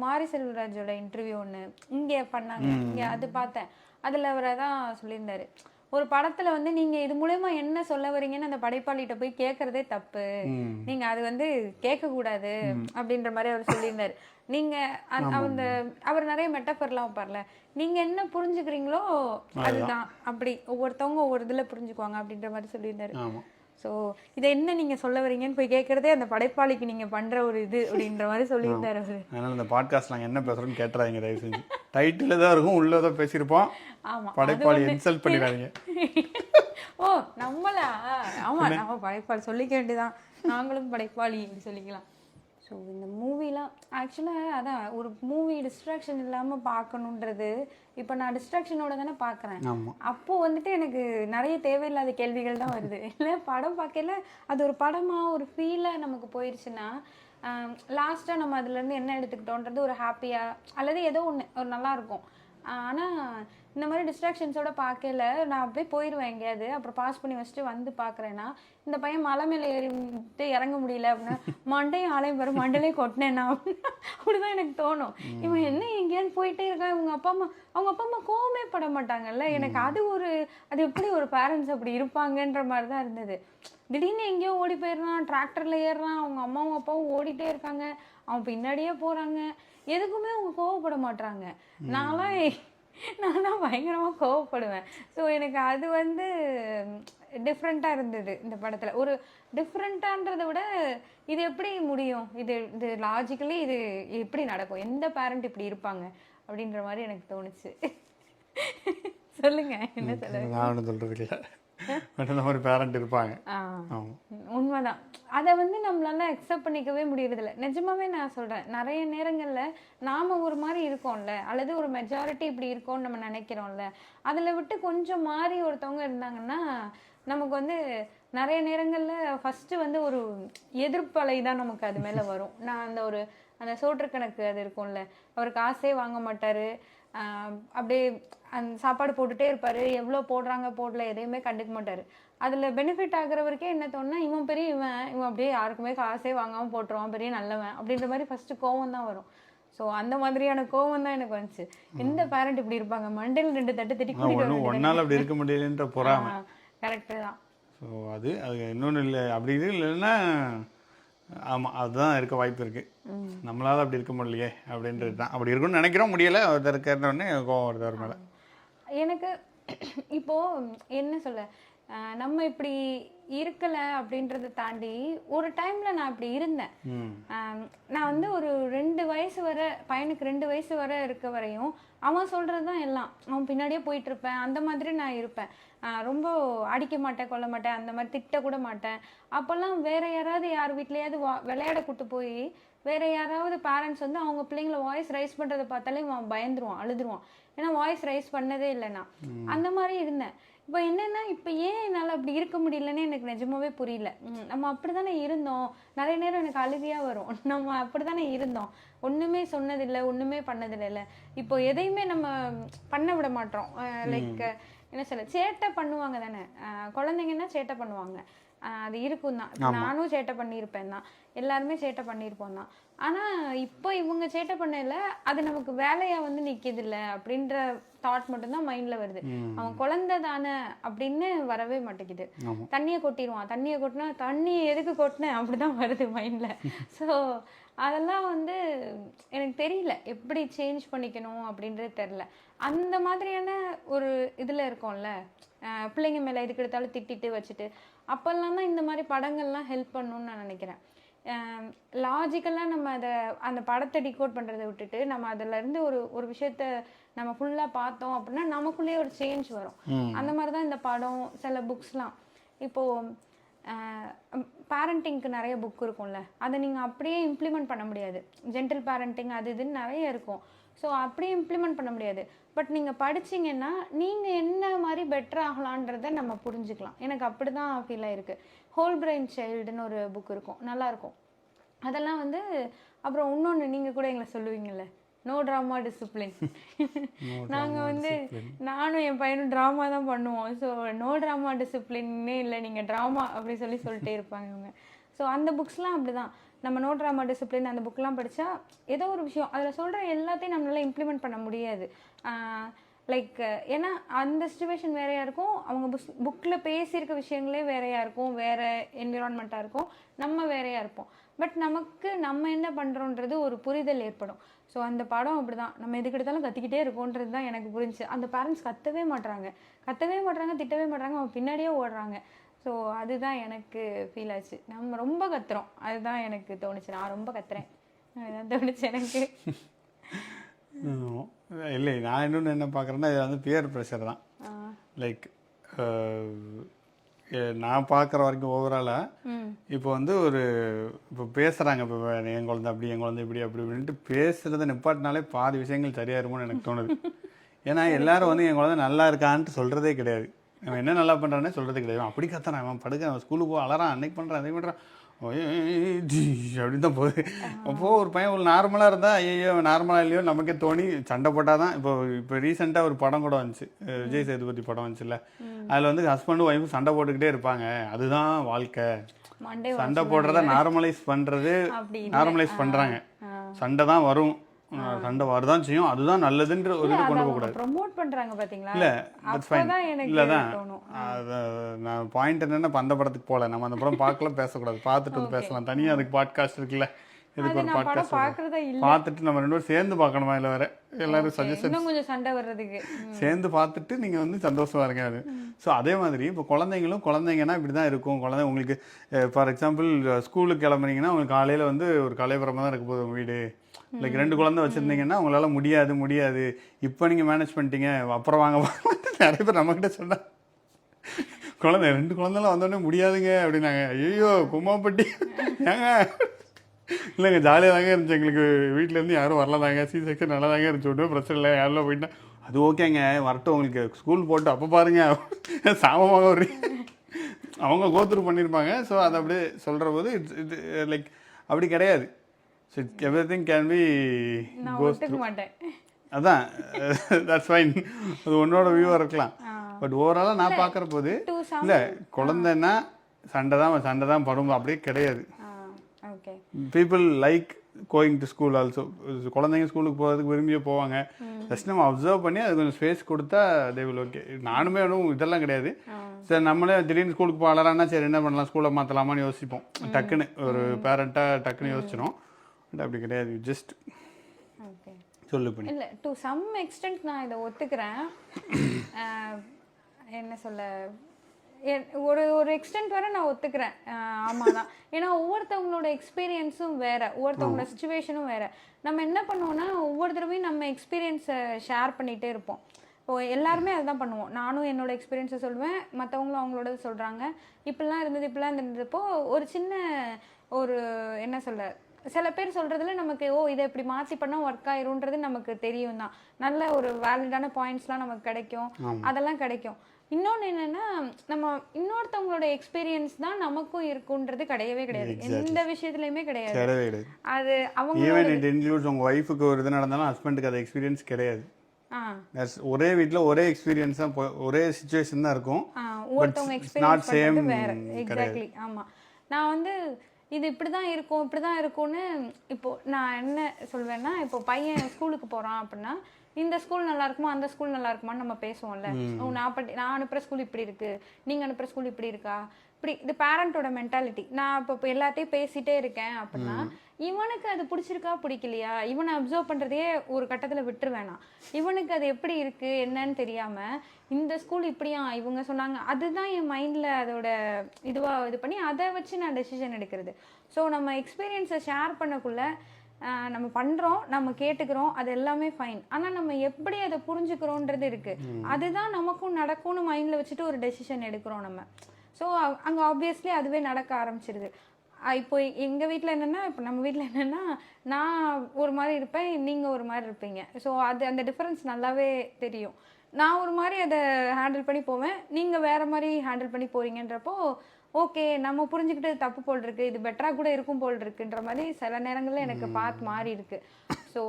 மாரி செல்வராஜோட இன்டர்வியூ ஒன்று இங்கே பண்ணாங்க, இங்கே அது பார்த்தேன். அதில் அவர் தான் சொல்லியிருந்தாரு, ஒரு படத்துல வந்து நீங்க இது மூலமா என்ன சொல்ல வரீங்கன்னு அந்த படைப்பாளிகிட்ட போய் கேட்கறதே தப்பு, நீங்க அது வந்து கேட்க கூடாது அப்படின்ற மாதிரி அவர் சொல்லியிருந்தாரு. நீங்க அந்த அவர் நிறைய மெட்டஃபர்லாம் வைப்பார்ல, நீங்க என்ன புரிஞ்சுக்கிறீங்களோ அதுதான், அப்படி ஒவ்வொருத்தவங்க ஒவ்வொரு இதுல புரிஞ்சுக்குவாங்க அப்படின்ற மாதிரி சொல்லியிருந்தாரு. ஸோ இதை என்ன நீங்க சொல்ல வரீங்கன்னு போய் கேட்கறதே அந்த படைப்பாளிக்கு நீங்க பண்ற ஒரு இது அப்படின்ற மாதிரி சொல்லியிருந்தாரு அவரு. அதனால இந்த பாட்காஸ்ட் நாங்கள் என்ன பேசுறோம்னு கேட்டுறாங்க தயவு செஞ்சு. டைட்டில் தான் இருக்கும், உள்ளதான் பேசியிருப்போம். ஆமா, படைப்பாளி இன்சல்ட் பண்ணிடாதீங்க. ஓ நம்மளா? ஆமா, நம்ம படைப்பாளி சொல்லிக்க வேண்டியதான், நாங்களும் படைப்பாளி அப்படி சொல்லிக்கலாம். ஸோ இந்த மூவிலாம் ஆக்சுவலாக அதான் ஒரு மூவி டிஸ்ட்ராக்ஷன் இல்லாமல் பார்க்கணுன்றது. இப்போ நான் டிஸ்ட்ராக்ஷனோட தானே பார்க்குறேன். அப்போது வந்துட்டு எனக்கு நிறைய தேவையில்லாத கேள்விகள் தான் வருது. இல்லை படம் பார்க்கல அது ஒரு படமாக ஒரு ஃபீலாக நமக்கு போயிடுச்சுன்னா லாஸ்ட்டாக நம்ம அதுலேருந்து என்ன எடுத்துக்கிட்டோன்றது ஒரு ஹாப்பியாக அல்லது ஏதோ ஒன்று ஒரு நல்லாயிருக்கும். ஆனால் இந்த மாதிரி டிஸ்ட்ராக்ஷன்ஸோட பார்க்கல நான் அப்படியே போயிடுவேன் எங்கேயாவது, அப்புறம் பாஸ் பண்ணி வச்சுட்டு வந்து பார்க்குறேன்னா இந்த பையன் மலை மேலே ஏறிட்டு இறங்க முடியல அப்படின்னா மண்டையும் ஆலையும் வரும், மண்டையிலே கொட்டினேன்னா அப்படிதான் எனக்கு தோணும். இவன் என்ன எங்கேயாவது போயிட்டே இருக்கான், அவங்க அப்பா அம்மா கோவமே பட மாட்டாங்கல்ல. எனக்கு அது எப்படி ஒரு பேரண்ட்ஸ் அப்படி இருப்பாங்கன்ற மாதிரி தான் இருந்தது. திடீர்னு எங்கேயோ ஓடி போயிடுறான், டிராக்டரில் ஏறுறான், அவங்க அம்மாவும் அப்பாவும் ஓடிட்டே இருக்காங்க, அவன் பின்னாடியே போகிறாங்க, எதுக்குமே அவங்க கோவப்பட மாட்டாங்க. நான் தான் பயங்கரமாக கோவப்படுவேன். ஸோ எனக்கு அது வந்து டிஃப்ரெண்ட்டாக இருந்தது இந்த படத்தில். ஒரு டிஃப்ரெண்ட்டான்றதை விட இது எப்படி முடியும், இது லாஜிக்கலி இது எப்படி நடக்கும், எந்த பேரண்ட் இப்படி இருப்பாங்க அப்படின்ற மாதிரி எனக்கு தோணுச்சு. சொல்லுங்க, என்ன சொல்லுங்க. நான் சொல்றது இல்லை, அந்த மாதிரி பேரண்ட் இருப்பாங்க. உண்மைதான். அதை வந்து நம்மளால அக்செப்ட் பண்ணிக்கவே முடியறதில்ல. நிஜமாவே நான் சொல்றேன், நிறைய நேரங்கள்ல நாம ஒரு மாதிரி இருக்கோம்ல, அல்லது ஒரு மெஜாரிட்டி இப்படி இருக்கோம்னு நம்ம நினைக்கிறோம்ல, அதுல விட்டு கொஞ்சம் மாறி ஒருத்தவங்க இருந்தாங்கன்னா நமக்கு வந்து நிறைய நேரங்கள்ல ஃபர்ஸ்ட் வந்து ஒரு எதிர்ப்பலை தான் நமக்கு அது மேல வரும். நான் அந்த சோற்று கணக்கு அது இருக்கும்ல, அவர் காசே வாங்க மாட்டாரு, அப்படியே அந்த சாப்பாடு போட்டுட்டே இருப்பாரு, எவ்வளோ போடுறாங்க போடல எதையுமே கண்டுக்க மாட்டாரு. அதுல பெனிஃபிட் ஆகுறவருக்கே என்ன தோணுன்னா இவன் அப்படியே யாருக்குமே காசே வாங்காம போட்டுருவான், பெரிய நல்லவன் அப்படின்ற மாதிரி ஃபர்ஸ்ட் கோவம் தான் வரும். ஸோ அந்த மாதிரியான கோவம் தான் எனக்கு வந்துச்சு. எந்த பேரண்ட் இப்படி இருப்பாங்க, மண்டையில் 2 தட்டு தட்டி ஒன்னால அப்படி இருக்க முடியலன்ற பொறாமை. கரெக்டு தான். ஸோ அது இன்னொன்று இல்லை, அப்படி இது இல்லைன்னா ஆமாம் அதுதான் இருக்க வாய்ப்பு இருக்குது. நம்மளால அப்படி இருக்க முடியலையே அப்படின்றது தான். அப்படி இருக்குன்னு நினைக்கிறோம், முடியலை, ஒருத்தர் இருக்கிறோடனே கோவம் வருது அவர் மேலே. எனக்கு இப்போ என்ன சொல்ல, நம்ம இப்படி இருக்கல அப்படின்றத தாண்டி ஒரு டைம்ல நான் இப்படி இருந்தேன். நான் வந்து ஒரு 2 வயசு வரை, பையனுக்கு 2 வயசு வரை இருக்க வரையும் அவன் சொல்றதுதான் எல்லாம், அவன் பின்னாடியே போயிட்டு இருப்பேன், அந்த மாதிரி நான் இருப்பேன். ரொம்ப அடிக்க மாட்டேன், கொல்ல மாட்டேன், அந்த மாதிரி திட்ட கூட மாட்டேன். அப்போல்லாம் வேற யாராவது யார் வீட்லயாவது விளையாட கூட்டு போய் வேற யாராவது பேரண்ட்ஸ் வந்து அவங்க பிள்ளைங்கள வாய்ஸ் ரைஸ் பண்றதை பார்த்தாலே பயந்துருவான், அழுதுருவான். ஏன்னா வாய்ஸ் ரைஸ் பண்ணதே இல்லைன்னா அந்த மாதிரி இருந்தேன். இப்போ என்னன்னா இப்போ ஏன் என்னால் அப்படி இருக்க முடியலன்னு எனக்கு நிஜமாவே புரியல. நம்ம அப்படித்தானே இருந்தோம், நிறைய நேரம் எனக்கு அழுகையா வரும், நம்ம அப்படித்தானே இருந்தோம், ஒண்ணுமே சொன்னதில்லை, ஒண்ணுமே பண்ணதில்லை. இப்போ எதையுமே நம்ம பண்ண விட மாட்டோம். லைக் என்ன சொல்ல, சேட்டை பண்ணுவாங்க தானே குழந்தைங்கன்னா, சேட்டை பண்ணுவாங்க, அது இருக்கும் தான். நானும் சேட்டை பண்ணியிருப்பேன் தான், எல்லாருமே சேட்டை பண்ணியிருப்போம் தான். ஆனா இப்போ இவங்க சேட்டை பண்ணல, அது நமக்கு வேலையா வந்து நிற்கிது இல்லை அப்படின்ற தாட் மட்டும்தான் மைண்ட்ல வருது. அவன் குழந்தை தானே அப்படின்னு வரவே மாட்டேங்குது. தண்ணியை கொட்டிடுவான், தண்ணியை கொட்டினா தண்ணி எதுக்கு கொட்டினேன் அப்படிதான் வருது மைண்ட்ல. ஸோ அதெல்லாம் வந்து எனக்கு தெரியல எப்படி சேஞ்ச் பண்ணிக்கணும் அப்படின்றது தெரியல. அந்த மாதிரியான ஒரு இதில் இருக்கோம்ல, பிள்ளைங்க மேலே எதுக்கு எடுத்தாலும் திட்டிட்டு வச்சுட்டு, அப்போல்லாம் தான் இந்த மாதிரி படங்கள்லாம் ஹெல்ப் பண்ணணும்னு நான் நினைக்கிறேன். லாஜிக்கலாக நம்ம அதை அந்த படத்தை டிகோட் பண்ணுறதை விட்டுட்டு நம்ம அதுலேருந்து ஒரு விஷயத்த நம்ம ஃபுல்லாக பார்த்தோம் அப்படின்னா நமக்குள்ளேயே ஒரு சேஞ்ச் வரும். அந்த மாதிரி தான் இந்த படம், சில புக்ஸ்லாம். இப்போது பேரண்டிங்க்கு நிறைய புக் இருக்கும்ல, அதை நீங்கள் அப்படியே இம்ப்ளிமெண்ட் பண்ண முடியாது. ஜென்டில் பேரண்டிங் அது இதுன்னு நிறைய இருக்கும். ஸோ அப்படியே இம்ப்ளிமெண்ட் பண்ண முடியாது. பட் நீங்கள் படிச்சிங்கன்னா நீங்கள் என்ன மாதிரி பெட்டர் ஆகலான்றதை நம்ம புரிஞ்சுக்கலாம். எனக்கு அப்படி தான் ஃபீல் ஆகிருக்கு. ஹோல் பிரெயின் சைல்டுன்னு ஒரு புக் இருக்கும், நல்லாயிருக்கும். அதெல்லாம் வந்து அப்புறம் இன்னொன்று நீங்கள் கூட எங்களை சொல்லுவீங்கள்ல, நோ ட்ராமா டிசிப்ளின். நாங்கள் வந்து நானும் என் பையனும் ட்ராமா தான் பண்ணுவோம். ஸோ நோ ட்ராமா டிசிப்ளின்னே இல்லை, நீங்கள் ட்ராமா அப்படி சொல்லிட்டே இருப்பாங்க இவங்க. ஸோ அந்த புக்ஸ்லாம் அப்படி தான். நம்ம நோ ட்ராமா டிசிப்ளின் அந்த புக்கெலாம் படித்தா ஏதோ ஒரு விஷயம் அதில் சொல்கிற எல்லாத்தையும் நம்மளால இம்ப்ளிமெண்ட் பண்ண முடியாது. லைக் ஏன்னா அந்த சுச்சுவேஷன் வேறையாக இருக்கும், அவங்க புக்கில் பேசியிருக்க விஷயங்களே வேறையாக இருக்கும், வேறு என்விரான்மெண்ட்டாக இருக்கும், நம்ம வேறையாக இருப்போம். பட் நமக்கு நம்ம என்ன பண்ணுறோன்றது ஒரு புரிதல் ஏற்படும். ஸோ அந்த படம் அப்படி தான், நம்ம எதுக்கு எடுத்தாலும் கத்திக்கிட்டே இருக்கோன்றது தான் எனக்கு புரிஞ்சு. அந்த பேரண்ட்ஸ் கத்தவே மாட்டுறாங்க, திட்டவே மாட்டுறாங்க, அவங்க பின்னாடியே ஓடுறாங்க. ஸோ அதுதான் எனக்கு ஃபீல் ஆச்சு. நம்ம ரொம்ப கத்துறோம், அதுதான் எனக்கு தோணுச்சு. நான் ரொம்ப கத்துறேன், அதுதான் தோணுச்சு எனக்கு. இல்லை, நான் இன்னொன்று என்ன பார்க்குறேன்னா, இது வந்து பியர் ப்ரெஷர் தான். லைக் நான் பார்க்குற வரைக்கும் ஓவராலாக இப்போ வந்து இப்போ பேசுகிறாங்க, இப்போ என் குழந்தை அப்படி, என் குழந்தை இப்படி அப்படி இப்படின்ட்டு பேசுகிறத நிப்பாட்டினாலே பாதி விஷயங்கள் சரியாக இருக்கும்னு எனக்கு தோணுது. ஏன்னா எல்லாரும் வந்து என் குழந்தை நல்லா இருக்கான்ட்டு சொல்கிறதே கிடையாது. அவன் என்ன நல்லா பண்ணுறானே சொல்கிறது கிடையாது. அப்படி கத்துறான், அவன் படுக்க, அவன் ஸ்கூலுக்கு போக அலறான், அன்னைக்கு பண்ணுறான், அன்றைக்கு பண்ணுறான், அப்படின்னு தான் போகுது. அப்போது ஒரு பையன் ஒரு நார்மலாக இருந்தால் ஐயோ நார்மலாக இல்லையோ நமக்கே தோணி சண்டை போட்டால் தான். இப்போ ரீசெண்டாக ஒரு படம் கூட வந்துச்சு, விஜய் சேதுபதி படம் வந்துச்சுல்ல, அதில் வந்து ஹஸ்பண்டும் ஒய்ஃபும் சண்டை போட்டுக்கிட்டே இருப்பாங்க, அதுதான் வாழ்க்கை. சண்டை போடுறத நார்மலைஸ் பண்ணுறாங்க. சண்டை தான் வரும், சண்டை வரதான் செய்யும், அதுதான் நல்லதுன்ற ஒரு இது கொண்டு போக கூடாது. ப்ரோமோட் பண்றாங்க பாத்தீங்களா? இல்ல தட்ஸ் ஃபைன். இல்லதான் நான் பாயிண்ட் என்னன்னா, அந்த படத்துக்கு போல நம்ம அந்த படம் பார்க்கல, பேசக்கூடாது, பார்த்துட்டு பேசலாம். தனியா அதுக்கு பாட்காஸ்ட் இருக்குல்ல, இதுக்கு ஒரு பாட்காஸ்ட் பார்த்துட்டு நம்ம 2 பேரும் சேர்ந்து பார்க்கணுமா, இல்லை வேற எல்லாரும் சஜஷன் கொஞ்சம் சண்டை வர்றதுக்கு சேர்ந்து பார்த்துட்டு நீங்க வந்து சந்தோஷமா இருங்க. அது ஸோ அதே மாதிரி இப்போ குழந்தைங்கன்னா இப்படி தான் இருக்கும். குழந்தை உங்களுக்கு ஃபார் எக்ஸாம்பிள் ஸ்கூலுக்கு கிளம்புறீங்கன்னா உங்களுக்கு காலையில் வந்து ஒரு கலைபுரமாக தான் இருக்க போகுது உங்கள் வீடு. லைக் 2 குழந்தை வச்சுருந்தீங்கன்னா உங்களால் முடியாது, இப்போ நீங்கள் மேனேஜ் பண்ணிட்டீங்க, அப்புறம் வாங்க நிறைய பேர் நம்மக்கிட்ட சொன்னாங்க. 2 குழந்தைலாம் வந்தோடனே முடியாதுங்க அப்படின்னாங்க. ஐயோ கும்மாப்பட்டி ஏங்க, இல்லைங்க ஜாலியாக தாங்க இருந்துச்சு எங்களுக்கு, வீட்டிலேருந்து யாரும் வரலாதாங்க, சி செக்ஷன் நல்லா தாங்க இருந்துச்சு, ஒன்றும் பிரச்சனை இல்லை, யாரெல்லாம் போயிட்டா அது ஓகேங்க, வரட்டும் உங்களுக்கு ஸ்கூல் போட்டு அப்போ பாருங்க சாமமாக ஒரு அவங்க கோத்ரூ பண்ணியிருப்பாங்க. ஸோ அதை அப்படியே சொல்கிற போது இது லைக் அப்படி கிடையாது. So everything can be goes through. அதான் தட்ஸ் ஃபைன், அது உன்னோட வியூவாக இருக்கலாம். பட் ஓவராலாக நான் பார்க்குற போது இல்லை, குழந்தைன்னா சண்டை தான் படும் அப்படியே கிடையாது. People like going to school also. குழந்தைங்க ஸ்கூலுக்கு போகிறதுக்கு விரும்பியே போவாங்க. ஜஸ்ட் நம்ம அப்சர்வ் பண்ணி அது கொஞ்சம் ஸ்பேஸ் கொடுத்தா தே வில் ஓகே. நானுமே ஒன்றும் இதெல்லாம் கிடையாது. சரி நம்மளே திடீர்னு ஸ்கூலுக்கு போகலான்னா சரி என்ன பண்ணலாம், ஸ்கூலை மாற்றலாமான்னு யோசிப்போம். டக்குன்னு ஒரு பேரண்ட்டாக டக்குன்னு யோசிச்சிடும். பட் அப்படி கிடையாது, ஜஸ்ட் சொல்லு பண்ணி. இல்லை, டு சம் எக்ஸ்டென்ட் நான் இதை ஒத்துக்கிறேன். என்ன சொல்ல, ஒரு எக்ஸ்டென்ட் வரை நான் ஒத்துக்கிறேன். ஆமாம் தான். ஏன்னா ஒவ்வொருத்தவங்களோட எக்ஸ்பீரியன்ஸும் வேறு, ஒவ்வொருத்தவங்களோட சுச்சுவேஷனும் வேறு. நம்ம என்ன பண்ணுவோம்னா ஒவ்வொரு தடவையும் நம்ம எக்ஸ்பீரியன்ஸை ஷேர் பண்ணிகிட்டே இருப்போம். இப்போது எல்லாருமே அதுதான் பண்ணுவோம். நானும் என்னோடய எக்ஸ்பீரியன்ஸை சொல்லுவேன், மற்றவங்களும் அவங்களோட சொல்கிறாங்க. இப்படிலாம் இருந்ததுப்போ ஒரு சின்ன என்ன சொல்ல, சில பேர் சொல்கிறதுல நமக்கு இதை இப்படி மாற்றி பண்ணால் ஒர்க் ஆயிருன்றது நமக்கு தெரியும் தான். நல்ல ஒரு வேலிடான பாயிண்ட்ஸ்லாம் நமக்கு கிடைக்கும், அதெல்லாம் கிடைக்கும். இன்னொன்று என்னென்னா, நம்ம இன்னொருத்தவங்களோட எக்ஸ்பீரியன்ஸ் தான் நமக்கும் இருக்குன்றது கிடையவே கிடையாது, எந்த விஷயத்துலையுமே கிடையாது. அது அவங்க உங்கள் ஒய்ஃபுக்கு ஒரு இது நடந்தாலும் ஹஸ்பண்டுக்கு அது எக்ஸ்பீரியன்ஸ் கிடையாது. ஒரே வீட்டில் ஒரே எக்ஸ்பீரியன்ஸ் தான், ஒரே சுச்சுவேஷன் தான் இருக்கும். ஒருத்தவங்க எக்ஸ்பீரியன்ஸ் வேறு. எக்ஸாக்ட்லி. ஆமாம். நான் வந்து இது இப்படி தான் இருக்கும்னு இப்போது நான் என்ன சொல்வேன்னா, இப்போ பையன் ஸ்கூலுக்கு போகிறான் அப்படின்னா இந்த ஸ்கூல் நல்லா இருக்குமா அந்த ஸ்கூல் நல்லா இருக்குமான்னு நம்ம பேசுவோம்ல. நான் அனுப்புற ஸ்கூல் இப்படி இருக்கு, நீங்க அனுப்புற ஸ்கூல் இப்படி இருக்கா, இப்படி இது பேரண்டோட மென்டாலிட்டி. நான் இப்போ எல்லாத்தையும் பேசிட்டே இருக்கேன் அப்படின்னா இவனுக்கு அது பிடிச்சிருக்கா பிடிக்கலையா, இவனை அப்சர்வ் பண்றதையே ஒரு கட்டத்துல விட்டுருவேனா, இவனுக்கு அது எப்படி இருக்கு என்னன்னு தெரியாம இந்த ஸ்கூல் இப்படியா இவங்க சொன்னாங்க, அதுதான் என் மைண்ட்ல அதோட இதுவா இது பண்ணி அதை வச்சு நான் டெசிஷன் எடுக்கிறது. ஸோ நம்ம எக்ஸ்பீரியன்ஸை ஷேர் பண்ணக்குள்ள நம்ம பண்றோம், நம்ம கேட்டுக்கிறோம், அது எல்லாமே ஃபைன். ஆனா நம்ம எப்படி அதை புரிஞ்சுக்கிறோன்றது இருக்கு. அதுதான் நமக்கும் நடக்கும்னு மைண்ட்ல வச்சுட்டு ஒரு டெசிஷன் எடுக்கிறோம் நம்ம. ஸோ அங்கே ஆப்வியஸ்லி அதுவே நடக்க ஆரம்பிச்சிருது. இப்போ எங்கள் வீட்டில் என்னென்னா, இப்போ நம்ம வீட்டில் என்னென்னா, நான் ஒரு மாதிரி இருப்பேன், நீங்கள் ஒரு மாதிரி இருப்பீங்க. ஸோ அந்த டிஃப்ரென்ஸ் நல்லாவே தெரியும். நான் ஒரு மாதிரி அதை ஹேண்டில் பண்ணி போவேன், நீங்கள் வேறு மாதிரி ஹேண்டில் பண்ணி போகிறீங்கன்றப்போ ஓகே நம்ம புரிஞ்சுக்கிட்டு தப்பு போல் இருக்கு, இது பெட்டராக கூட இருக்கும் போல் இருக்குன்ற மாதிரி சில நேரங்களில் எனக்கு பார்த்து மாறி இருக்கு. So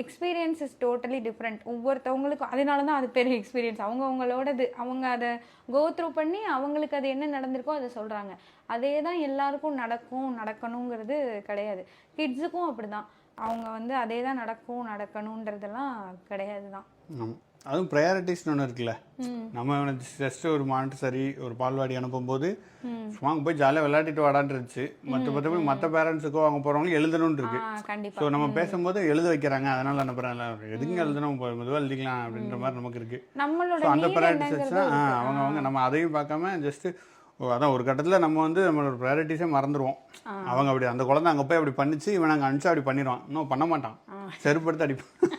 experience is totally different ஒவ்வொருத்தவங்களுக்கும். அதனால தான் அது பெரிய எக்ஸ்பீரியன்ஸ். அவங்களோடது அவங்க அதை கோ த்ரூ பண்ணி அவங்களுக்கு அது என்ன நடந்திருக்கோ அதை சொல்கிறாங்க. அதே தான் எல்லாருக்கும் நடக்கணுங்கிறது கிடையாது. கிட்ஸுக்கும் அப்படி தான், அவங்க வந்து அதே தான் நடக்கணுன்றதெல்லாம் கிடையாது தான். அதுவும் ப்ரையாரிட்டிஸ்னு ஒன்று இருக்குல்ல. நம்ம ஜஸ்ட் ஒரு மாண்டசரி ஒரு பால்வாடி அனுப்பும்போது சும்மா போய் ஜாலியாக விளையாடிட்டு வாடான்னு இருந்துச்சு. மற்றபடி மற்ற பேரண்ட்ஸுக்கோ அவங்க போகிறவங்களும் எழுதணும்னு இருக்கு. ஸோ நம்ம பேசும்போது எழுத வைக்கிறாங்க, அதனால அனுப்புறாங்க, எதுங்க எழுதணும் மெதுவாக எழுதிக்கலாம் அப்படின்ற மாதிரி நமக்கு இருக்கு. ஸோ அந்த ப்ரையாரிட்டிஸ் அவங்க நம்ம அதையும் பார்க்காம ஜஸ்ட் அதான் ஒரு கட்டத்தில் நம்ம வந்து நம்மளோட ப்ரையாரிட்டிஸே மறந்துடுவோம். அவங்க அப்படி அந்த குழந்தை அங்கே போய் அப்படி பண்ணிச்சு, இவன் அங்கே அனுப்பிச்சா அப்படி பண்ணிடுவான், இன்னும் பண்ண மாட்டான், செருப்படுத்து அடிப்பான்,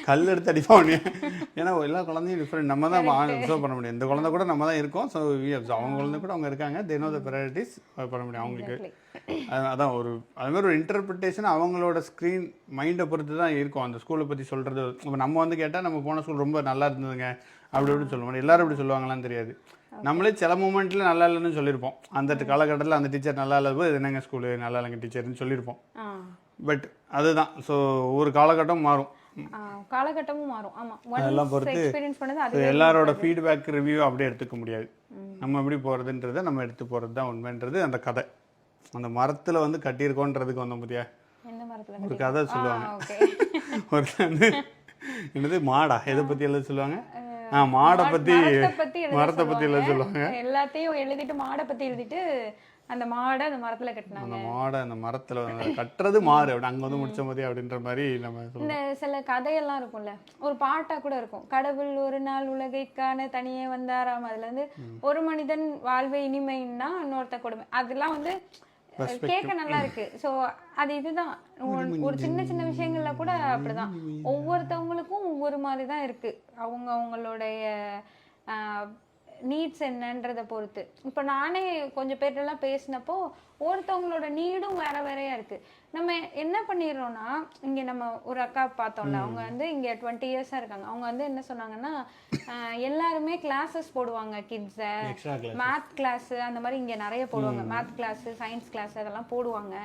கல் எடுத்து அடிப்பான். ஏன்னா எல்லா குழந்தையும் டிஃப்ரெண்ட், நம்ம தான் அப்சர்வ் பண்ண முடியும். இந்த குழந்தை கூட நம்ம தான் இருக்கோம். ஸோ அவங்க குழந்தை கூட அவங்க இருக்காங்க, தே நோ த ப்ரையாரிட்டிஸ் பண்ண முடியும் அவங்களுக்கு. அதான் ஒரு அதுமாதிரி ஒரு இன்டர்பிரிட்டேஷன் அவங்களோட ஸ்க்ரீன் மைண்டை பொறுத்து தான் இருக்கும் அந்த ஸ்கூலை பற்றி சொல்கிறது. இப்போ நம்ம வந்து கேட்டால் நம்ம போன ஸ்கூல் ரொம்ப நல்லா இருந்ததுங்க அப்படி இப்படி சொல்லுவோம். எல்லாரும் இப்படி சொல்லுவாங்களான்னு தெரியாது. நம்மளே சில மூமெண்ட்டில் நல்லா இல்லைன்னு சொல்லியிருப்போம். அந்த காலகட்டத்தில் அந்த டீச்சர் நல்லா இல்லாத இது என்னங்க ஸ்கூலு நல்லா இல்லைங்க டீச்சர்னு சொல்லியிருப்போம். பட் அதுதான், ஸோ ஒரு காலகட்டம் மாறும், காலகட்டமும் மாறும். ஆமா, அதெல்லாம் பொறுத்து எல்லாரோட ஃபீட்பேக் ரிவ்யூ அப்படியே எடுத்துக்க முடியாது. நம்ம எப்படி போகிறதுன்றதை நம்ம எடுத்து போகிறது தான் உண்மைன்றது அந்த கதை. அந்த மரத்தில் வந்து கட்டியிருக்கோன்றதுக்கு வந்த முடியா ஒரு கதை சொல்லுவாங்க. ஒரு வந்து என்னது மாடா எதை பற்றி எழுத சொல்லுவாங்க, மாடை பற்றி மரத்தை பற்றி எழுத சொல்லுவாங்க. எல்லாத்தையும் எழுதிட்டு மாடை பற்றி எழுதிட்டு அந்த மாடை அந்த மரத்துல கட்டினாங்க. அந்த மாடை அந்த மரத்துல கட்டுறது மாறு அப்படி அங்க வந்து முடிச்ச மாதிரி அப்படின்ற மாதிரி நம்ம இந்த சில கதையெல்லாம் இருக்கும்ல, ஒரு பாட்டா கூட இருக்கும், கடவுள் ஒரு நாள் உலகைக்கான தனியே வந்தாராம். அதுல வந்து ஒரு மனிதன் வாழ்வை இனிமைன்னா இன்னொருத்த கொடுமை, அதெல்லாம் வந்து கேட்க நல்லா இருக்கு. ஸோ அது இதுதான் ஒரு சின்ன சின்ன விஷயங்கள்ல கூட அப்படிதான் ஒவ்வொருத்தவங்களுக்கும் ஒவ்வொரு மாதிரி தான் இருக்கு. அவங்களுடைய நீட்ஸ் என்னன்றதை பொறுத்து. இப்போ நானே கொஞ்சம் பேர்ட்டெல்லாம் பேசினப்போ ஒருத்தவங்களோட நீடும் வேற வேறையா இருக்கு. நம்ம என்ன பண்ணிடுறோம்னா, இங்கே நம்ம ஒரு அக்கா பார்த்தோம்ல, அவங்க வந்து இங்கே 20 இயர்ஸாக இருக்காங்க. அவங்க வந்து என்ன சொன்னாங்கன்னா, எல்லாருமே கிளாஸஸ் போடுவாங்க, கிட்ஸை மேத் கிளாஸு அந்த மாதிரி இங்கே நிறைய போடுவாங்க. மேத் கிளாஸு, சயின்ஸ் கிளாஸ் அதெல்லாம் போடுவாங்க.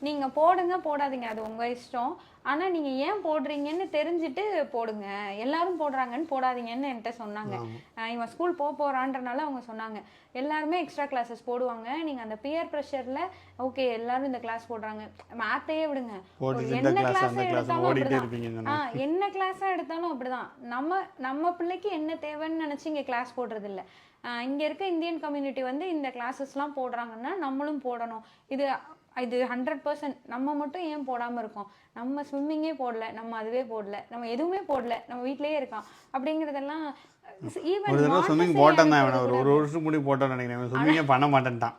நீங்கள் போடுங்க போடாதீங்க அது உங்கள் இஷ்டம், ஆனால் நீங்கள் ஏன் போடுறீங்கன்னு தெரிஞ்சுட்டு போடுங்க, எல்லாரும் போடுறாங்கன்னு போடாதீங்கன்னு என்கிட்ட சொன்னாங்க. இவன் ஸ்கூல் போகிறான்றனால அவங்க சொன்னாங்க எல்லாருமே எக்ஸ்ட்ரா கிளாஸஸ் போடுவாங்க, நீங்கள் அந்த பியர் ப்ரெஷரில் ஓகே எல்லாரும் இந்த கிளாஸ் போடுறாங்க, மேத்தையே விடுங்க, என்ன கிளாஸ் எடுத்தாலும் அப்படிதான், என்ன கிளாஸாக எடுத்தாலும் அப்படிதான். நம்ம பிள்ளைக்கு என்ன தேவைன்னு நினச்சி இங்கே கிளாஸ் போடுறது இல்லை. இங்கே இருக்க இந்தியன் கம்யூனிட்டி வந்து இந்த கிளாஸஸ்லாம் போடுறாங்கன்னா நம்மளும் போடணும். இது 100%. நம்ம மட்டும் ஏன் போடாமல் இருக்கோம், நம்ம ஸ்விம்மிங்கே போடல, நம்ம அதுவே போடல, நம்ம எதுவுமே போடல, நம்ம வீட்லேயே இருக்கோம் அப்படிங்கிறதெல்லாம். ஸ்விம்மிங் போட்டேன் தான், ஒரு வருஷம் முடி போட்டோன்னு நினைக்கிறேன், ஸ்விம்மிங்கே பண்ண மாட்டேன்ட்டான்.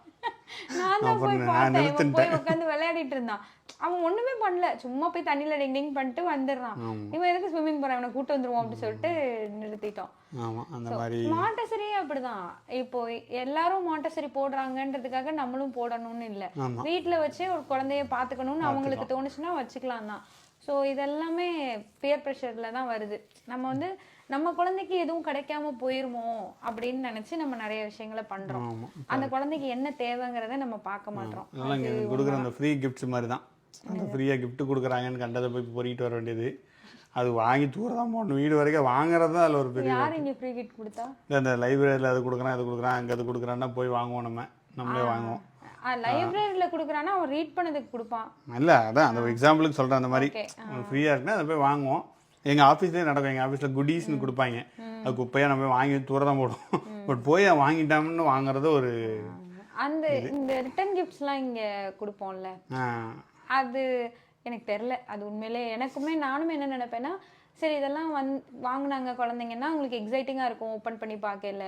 நான் தான் போய் பார்த்தேன், போய் உட்காந்து விளையாடிட்டு இருந்தான், அவன் ஒண்ணுமே பண்ணல, சும்மா போய் தண்ணியில டிங் பண்ணிட்டு வந்துடுறான். இவன் எதுக்கு ஸ்விம்மிங் போறான், இவனை கூட்டு வந்துருவோம் அப்படின்னு சொல்லிட்டு நிறுத்திட்டோம். மாண்டசரி அப்படிதான், இப்போ எல்லாரும் மாண்டசரி போடுறாங்கன்றதுக்காக நம்மளும் போடணும்னு இல்லை, வீட்டுல வச்சே ஒரு குழந்தைய பாத்துக்கணும்னு அவங்களுக்கு தோணுச்சுன்னா வச்சுக்கலாம் தான். ஸோ இதெல்லாமே பியர் ப்ரெஷர்ல தான் வருது. நம்ம வந்து நம்ம குழந்தைக்கு எதுவும் கிடைக்காம போயிருமோ அப்படின்னு நினைச்சு நம்ம நிறைய விஷயங்களை பண்றோம். அந்த குழந்தைக்கு என்ன தேவைங்கிறத நம்ம பார்க்க மாட்டோம். கொடுக்குற அந்த ஃப்ரீ கிஃப்ட்ஸ் மாதிரி தான், அந்த ஃப்ரீயாக கிஃப்ட் கொடுக்குறாங்கன்னு கண்டதை போய் பொறிக்கிட்டு வர வேண்டியது, அது வாங்கி தூரதான் போகணும், வீடு வரைக்கும் வாங்குறது தான் அதில் ஒரு பெரிய. யார் இங்கே ஃப்ரீ கிஃப்ட் கொடுத்தா? இந்த லைப்ரரியில் அது கொடுக்குறான் இது கொடுக்குறான் அங்கே அது கொடுக்குறான்னா போய் வாங்குவோம், நம்மளே வாங்குவோம். லைப்ரரியில கொடுக்குறான்னா அவன் ரீட் பண்ணதுக்கு கொடுப்பான் இல்லை, அதான் அந்த எக்ஸாம்பிளுக்கு சொல்கிறேன், அந்த மாதிரி ஃப்ரீயாக இருக்குன்னா அதை போய் வாங்குவோம். எங்கள் ஆஃபீஸ்லேயே நடக்கும். எங்கள் ஆஃபீஸில் குடீஸ்னு கொடுப்பாங்க. அது குப்பையாக நம்ம வாங்கி தூர தான் போடும். பட் போய் வாங்கிட்டோம்னு வாங்குறது ஒரு அந்த இந்த ரிட்டர்ன் கிஃப்ட்ஸ்லாம் இங்கே கொடுப்போம்ல, அது எனக்கு தெரில. அது உண்மையிலே எனக்குமே நானுமே என்ன நினைப்பேன்னா, சரி இதெல்லாம் வாங்கினாங்க குழந்தைங்கன்னா அவங்களுக்கு எக்ஸைட்டிங்காக இருக்கும் ஓப்பன் பண்ணி பார்க்கல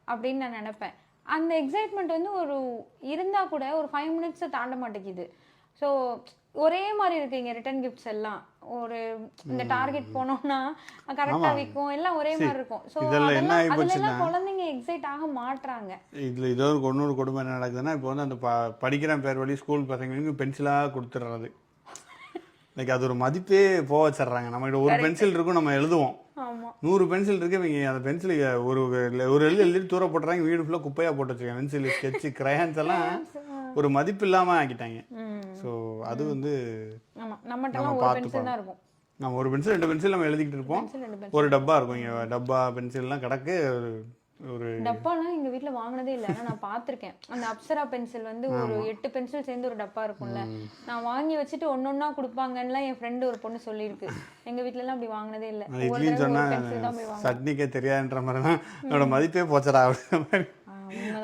அப்படின்னு நான் நினைப்பேன். அந்த எக்ஸைட்மெண்ட் வந்து ஒரு இருந்தால் கூட ஒரு 5 மினிட்ஸை தாண்ட மாட்டேங்குது. ஸோ ஒரே மாதிரி இருக்கு இங்கே ரிட்டர்ன் கிஃப்ட்ஸ் எல்லாம். ஒரு இந்த டார்கெட் போனோம்னா கரெக்டாக விற்கும், எல்லாம் ஒரே மாதிரி இருக்கும். ஸோ அதெல்லாம் குழந்தைங்க எக்ஸைட் ஆக மாட்டுறாங்க. இதில் இதோ ஒரு இன்னொரு கொடுமை என்ன நடக்குதுன்னா, இப்போ வந்து அந்த படிக்கிற பேர் வழி ஸ்கூல் பசங்களுக்கு பென்சிலாக கொடுத்துட்றது. லைக் அது ஒரு மதிப்பே போக வச்சிடுறாங்க. நம்மகிட்ட ஒரு பென்சில் இருக்கும், நம்ம எழுதுவோம். 100 பென்சில் இருக்கு, இவங்க அந்த பென்சில் ஒரு எழுதி தூர போட்டுறாங்க. வீடு ஃபுல்லாக குப்பையாக போட்டு வச்சுருக்காங்க. பென்சில், ஸ்கெட்சு, கிரையான்ஸ் எல்லாம் ஒரு மதிப்பு இல்லாமல் ஆக்கிட்டாங்க. ஸோ அது வந்து நம்ம பார்த்து நம்ம ஒரு பென்சில் 2 பென்சில் நம்ம எழுதிக்கிட்டு இருப்போம். ஒரு டப்பா இருக்கும், இங்கே டப்பா பென்சில்லாம் கிடக்கு. ஒரு டப்பாலாம் எங்க வீட்ல வாங்கினதே இல்லை. ஆனால் நான் பார்த்துருக்கேன். அந்த அப்சரா பென்சில் வந்து ஒரு 8 பென்சில் சேர்ந்து ஒரு டப்பா இருக்கும்ல, நான் வாங்கி வச்சுட்டு ஒன்னொன்னா கொடுப்பாங்கலாம் என் ஃப்ரெண்டு ஒரு பொண்ணு சொல்லியிருக்கு. எங்க வீட்லலாம் அப்படி வாங்கினதே இல்லை. இட்லின்னு சொன்னா சட்னிக்கே தெரியாதுன்ற மாதிரி தான் என்னோட மதிப்பே போச்சடா அப்படின்ற மாதிரி.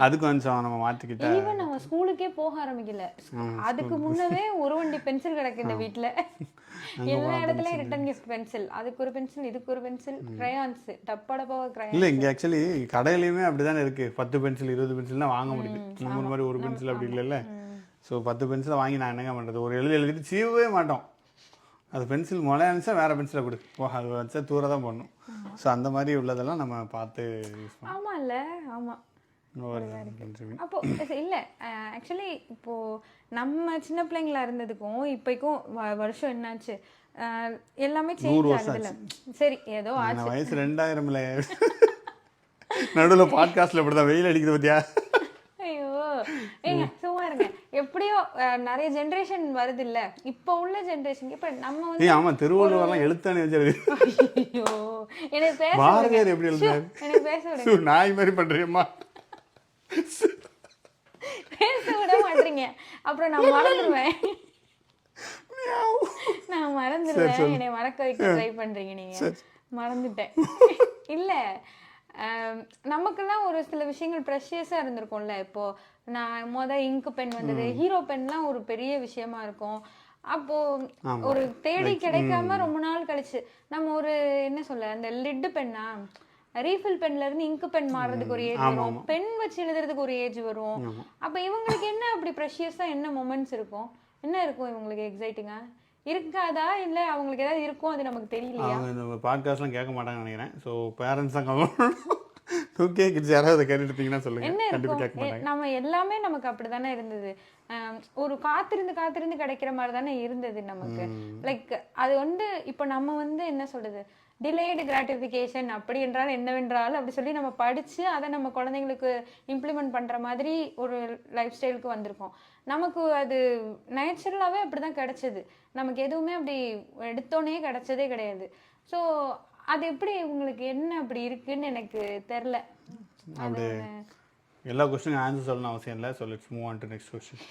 அது கொஞ்சம் நம்ம மாற்றிக்கிட்டா. ஈவன் நம்ம ஸ்கூலுக்கே போக ஆரம்பிக்கல, அதுக்கு முன்னவே ஒரு வண்டி பென்சில் கிடக்கு இந்த வீட்டில். எல்லா இடத்துலயும் ரிட்டர்ன் கிஃப்ட் பென்சில், அதுக்கு ஒரு பென்சில், இதுக்கு ஒரு பென்சில், கிரையான்ஸ், டப்பா டப்பாவா கிரையான்ஸ். இல்லை இங்கே ஆக்சுவலி கடையிலையுமே அப்படிதானே இருக்கு. 10 பென்சில் 20 பென்சில் தான் வாங்க முடியுது. நம்ம மாதிரி ஒரு பென்சில் அப்படி இல்லைல்ல. ஸோ 10 பென்சிலை வாங்கி நான் என்னங்க பண்ணுறது, ஒரு எழுதிட்டு சீவவே மாட்டோம். அது பென்சில் முளையானுச்சா வேற பென்சிலை கொடு, அது வச்சா தூர தான் பண்ணும். ஸோ அந்த மாதிரி உள்ளதெல்லாம் நம்ம பார்த்து யூஸ் பண்ணோம். ஆமாம் இல்லை, ஆமாம். அப்போ இல்லை ஆக்சுவலி இப்போ நம்ம சின்ன பிள்ளைங்களா இருந்ததுக்கும் இப்போக்கும் வருஷம் என்னாச்சு, எல்லாமே சேஞ்ச் ஆகுதுல்ல. சரி ஏதோ ஆச்சு. வயசு 2000 நடுவில் பாட்காஸ்ட்ல இப்படிதான் வெயில் அடிக்குது பத்தியா. ஐயோ ஏங்க சும்மா இருங்க. எப்படியோ நிறைய ஜென்ரேஷன் வருது இல்ல, இப்போ உள்ள ஜென்ரேஷன். இப்ப நம்ம வந்து ஆமா திருவள்ளுவர்லாம் எழுத்தானே வச்சிருக்கு. ஐயோ எனக்கு பேச பாரதியார் எப்படி எழுதுறாரு, எனக்கு பேச விடுங்க. நாய் மாதிரி பண்றியம்மா, பேச விட மாட்டீங்க. அப்புறம் நான் மறந்துடுவேன். நான் மறந்துடுவேன். என்னை மறக்க வைக்க ட்ரை பண்றீங்க நீங்க. மறந்துட்டேன். இல்ல நமக்கெல்லாம் ஒரு சில விஷயங்கள் ப்ரெஷியஸாக இருந்திருக்கும்ல. இப்போ நான் இங்கு பென் வந்தது, ஹீரோ பென்லாம் ஒரு பெரிய விஷயமா இருக்கும். அப்போ ஒரு தேடி கிடைக்காம ரொம்ப நாள் கழிச்சு நம்ம ஒரு என்ன சொல்ல, அந்த லிட்டு பென்னா ரீஃபில் பென்ல இருந்து இங்கு பென் மாறுறதுக்கு ஒரு ஏஜ் வரும், பென் வச்சு எழுதுறதுக்கு ஒரு ஏஜ் வரும். அப்ப இவங்களுக்கு என்ன அப்படி ப்ரெஷியஸா என்ன மொமெண்ட்ஸ் இருக்கும், என்ன இருக்கும் இவங்களுக்கு எக்ஸைட்டிங்கா இருக்காதா, இல்ல அவங்களுக்கு ஏதாவது இருக்கும் அது நமக்கு தெரியலையா? இந்த பாட்காஸ்ட்லாம் கேட்க மாட்டாங்கன்னு நினைக்கிறேன். ஸோ பேரண்ட்ஸ் தான் ஓகே கிட்ஸ் யாராவது கேட்டுட்டீங்கன்னா சொல்லுங்க. என்ன இருக்கும், நம்ம எல்லாமே நமக்கு அப்படிதானே இருந்தது. ஒரு காத்திருந்து கிடைக்கிற மாதிரி தானே இருந்தது நமக்கு. லைக் அது வந்து இப்போ நம்ம வந்து என்ன சொல்றது, டிலேடு கிராட்டிஃபிகேஷன் அப்படி என்றால் என்னவென்றால் அப்படி சொல்லி நம்ம படித்து அதை நம்ம குழந்தைங்களுக்கு இம்ப்ளிமெண்ட் பண்ணுற மாதிரி ஒரு லைஃப் ஸ்டைலுக்கு வந்திருக்கோம். நமக்கு அது நேச்சுரலாகவே அப்படி தான் கிடச்சிது. நமக்கு எதுவுமே அப்படி எடுத்தோன்னே கிடச்சதே கிடையாது. ஸோ அது எப்படி உங்களுக்கு என்ன அப்படி இருக்குன்னு எனக்கு தெரில. அப்படி எல்லா கொஸ்டினும் ஆன்சர் சொல்லணும் அவசியம் இல்லை. So let's move on to next question.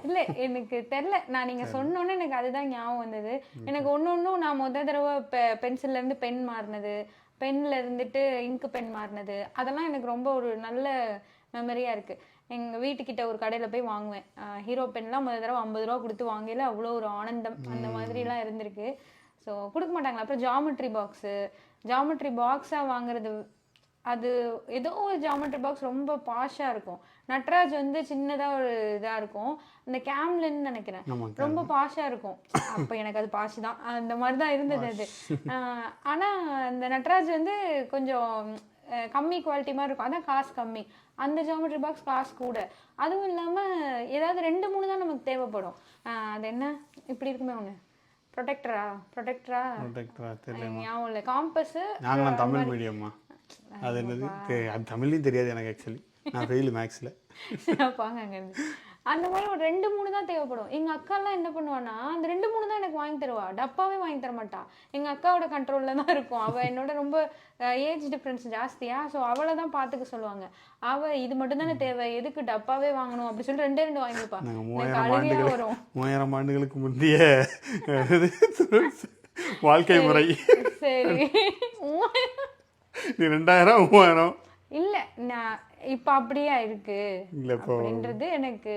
இல்ல எனக்கு தெரியல, நான் நீங்க சொன்னோன்னே எனக்கு அதுதான் ஞாபகம் வந்தது. எனக்கு ஒன்னொன்னும் நான் முத தடவை பென்சில்ல இருந்து பென் மாறினது, பென்ல இருந்துட்டு இங்கு பென் மாறினது, அதெல்லாம் எனக்கு ரொம்ப ஒரு நல்ல மெமரியா இருக்கு. எங்க வீட்டுக்கிட்ட ஒரு கடையில போய் வாங்குவேன் ஹீரோ பென்லாம். முத தடவை 50 ரூபா கொடுத்து வாங்கல, அவ்வளோ ஒரு ஆனந்தம் அந்த மாதிரிலாம் இருந்திருக்கு. ஸோ கொடுக்க மாட்டாங்களா. அப்புறம் ஜாமெட்ரி பாக்ஸாக வாங்குறது, அது ஏதோ ஒரு ஜாமெட்ரி பாக்ஸ் ரொம்ப பாஷாக இருக்கும். நட்ராஜ் வந்து சின்னதாக ஒரு இதாக இருக்கும், அந்த கேம்லின்னு நினைக்கிறேன், ரொம்ப பாஷாக இருக்கும். அப்போ எனக்கு அது பாஷு தான், அந்த மாதிரி தான் இருந்தது அது. ஆனால் அந்த நட்ராஜ் வந்து கொஞ்சம் கம்மி குவாலிட்டி மாதிரி இருக்கும், அதான் காசு கம்மி. அந்த ஜாமெட்ரி பாக்ஸ் காசு கூட. அதுவும் இல்லாமல் ஏதாவது 2-3 தான் நமக்கு தேவைப்படும். அது என்ன இப்படி இருக்குமே ஒன்று, ப்ரொடெக்டரா தெரியல, ஞாபகம் இல்லை. காம்பஸ். நாங்களாம் தமிழ் மீடியம்மா, அது என்னது அது தமிழ்லையும் தெரியாது எனக்கு. ஆக்சுவலி நான் ஃபெயில் மேக்ஸில். பாங்க அங்கேருந்து அந்த மாதிரி ஒரு 2-3 தான் தேவைப்படும். எங்க அக்காலாம் என்ன பண்ணுவான்னா அந்த 2-3 தான் எனக்கு வாங்கி தருவா, டப்பாவே வாங்கி தர மாட்டா. எங்க அக்காவோட கண்ட்ரோல்ல தான் இருக்கும். அவ என்னோட ரொம்ப ஏஜ் டிஃபரன்ஸ் ஜாஸ்தியா, ஸோ அவளை தான் பார்த்துக்க சொல்லுவாங்க. அவ இது மட்டும் தானே தேவை, எதுக்கு டப்பாவே வாங்கணும் அப்படி சொல்லி 2 வாங்கிப்பா. எனக்கு அழுகையா வரும். 3000 ஆண்டுகளுக்கு முந்தைய வாழ்க்கை முறை. சரி, நீ 2000 3000 இல்ல நான் இப்ப அப்படியா இருக்கு அப்படின்றது எனக்கு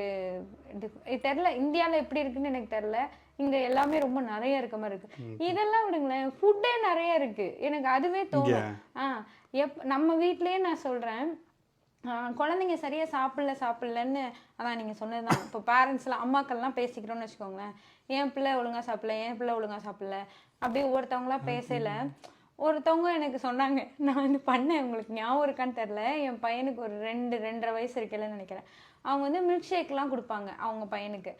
தெரியல. இந்தியால எப்படி இருக்குன்னு எனக்கு தெரியல. இங்க எல்லாமே ரொம்ப நிறைய இருக்க மாதிரி இருக்கு. இதெல்லாம் விடுங்களேன், ஃபுட்டே நிறைய இருக்கு. எனக்கு அதுவே தோணும். நம்ம வீட்லயே நான் சொல்றேன், குழந்தைங்க சரியா சாப்பிடலன்னு அதான் நீங்க சொன்னதுதான். இப்போ பேரண்ட்ஸ்லாம் அம்மாக்கள்லாம் பேசிக்கிறோம்னு வச்சுக்கோங்களேன், என் பிள்ளை ஒழுங்கா சாப்பிடல அப்படி ஒவ்வொருத்தவங்களா பேசல. ஒருத்தவங்க எனக்கு சொன்னாங்க, நான் வந்து பண்ணேன், உங்களுக்கு ஞாபகம் இருக்கான்னு தெரில, என் பையனுக்கு ஒரு 2-2.5 வயசு இருக்கலன்னு நினைக்கிறேன். அவங்க வந்து மில்க் ஷேக்லாம் கொடுப்பாங்க அவங்க பையனுக்கு.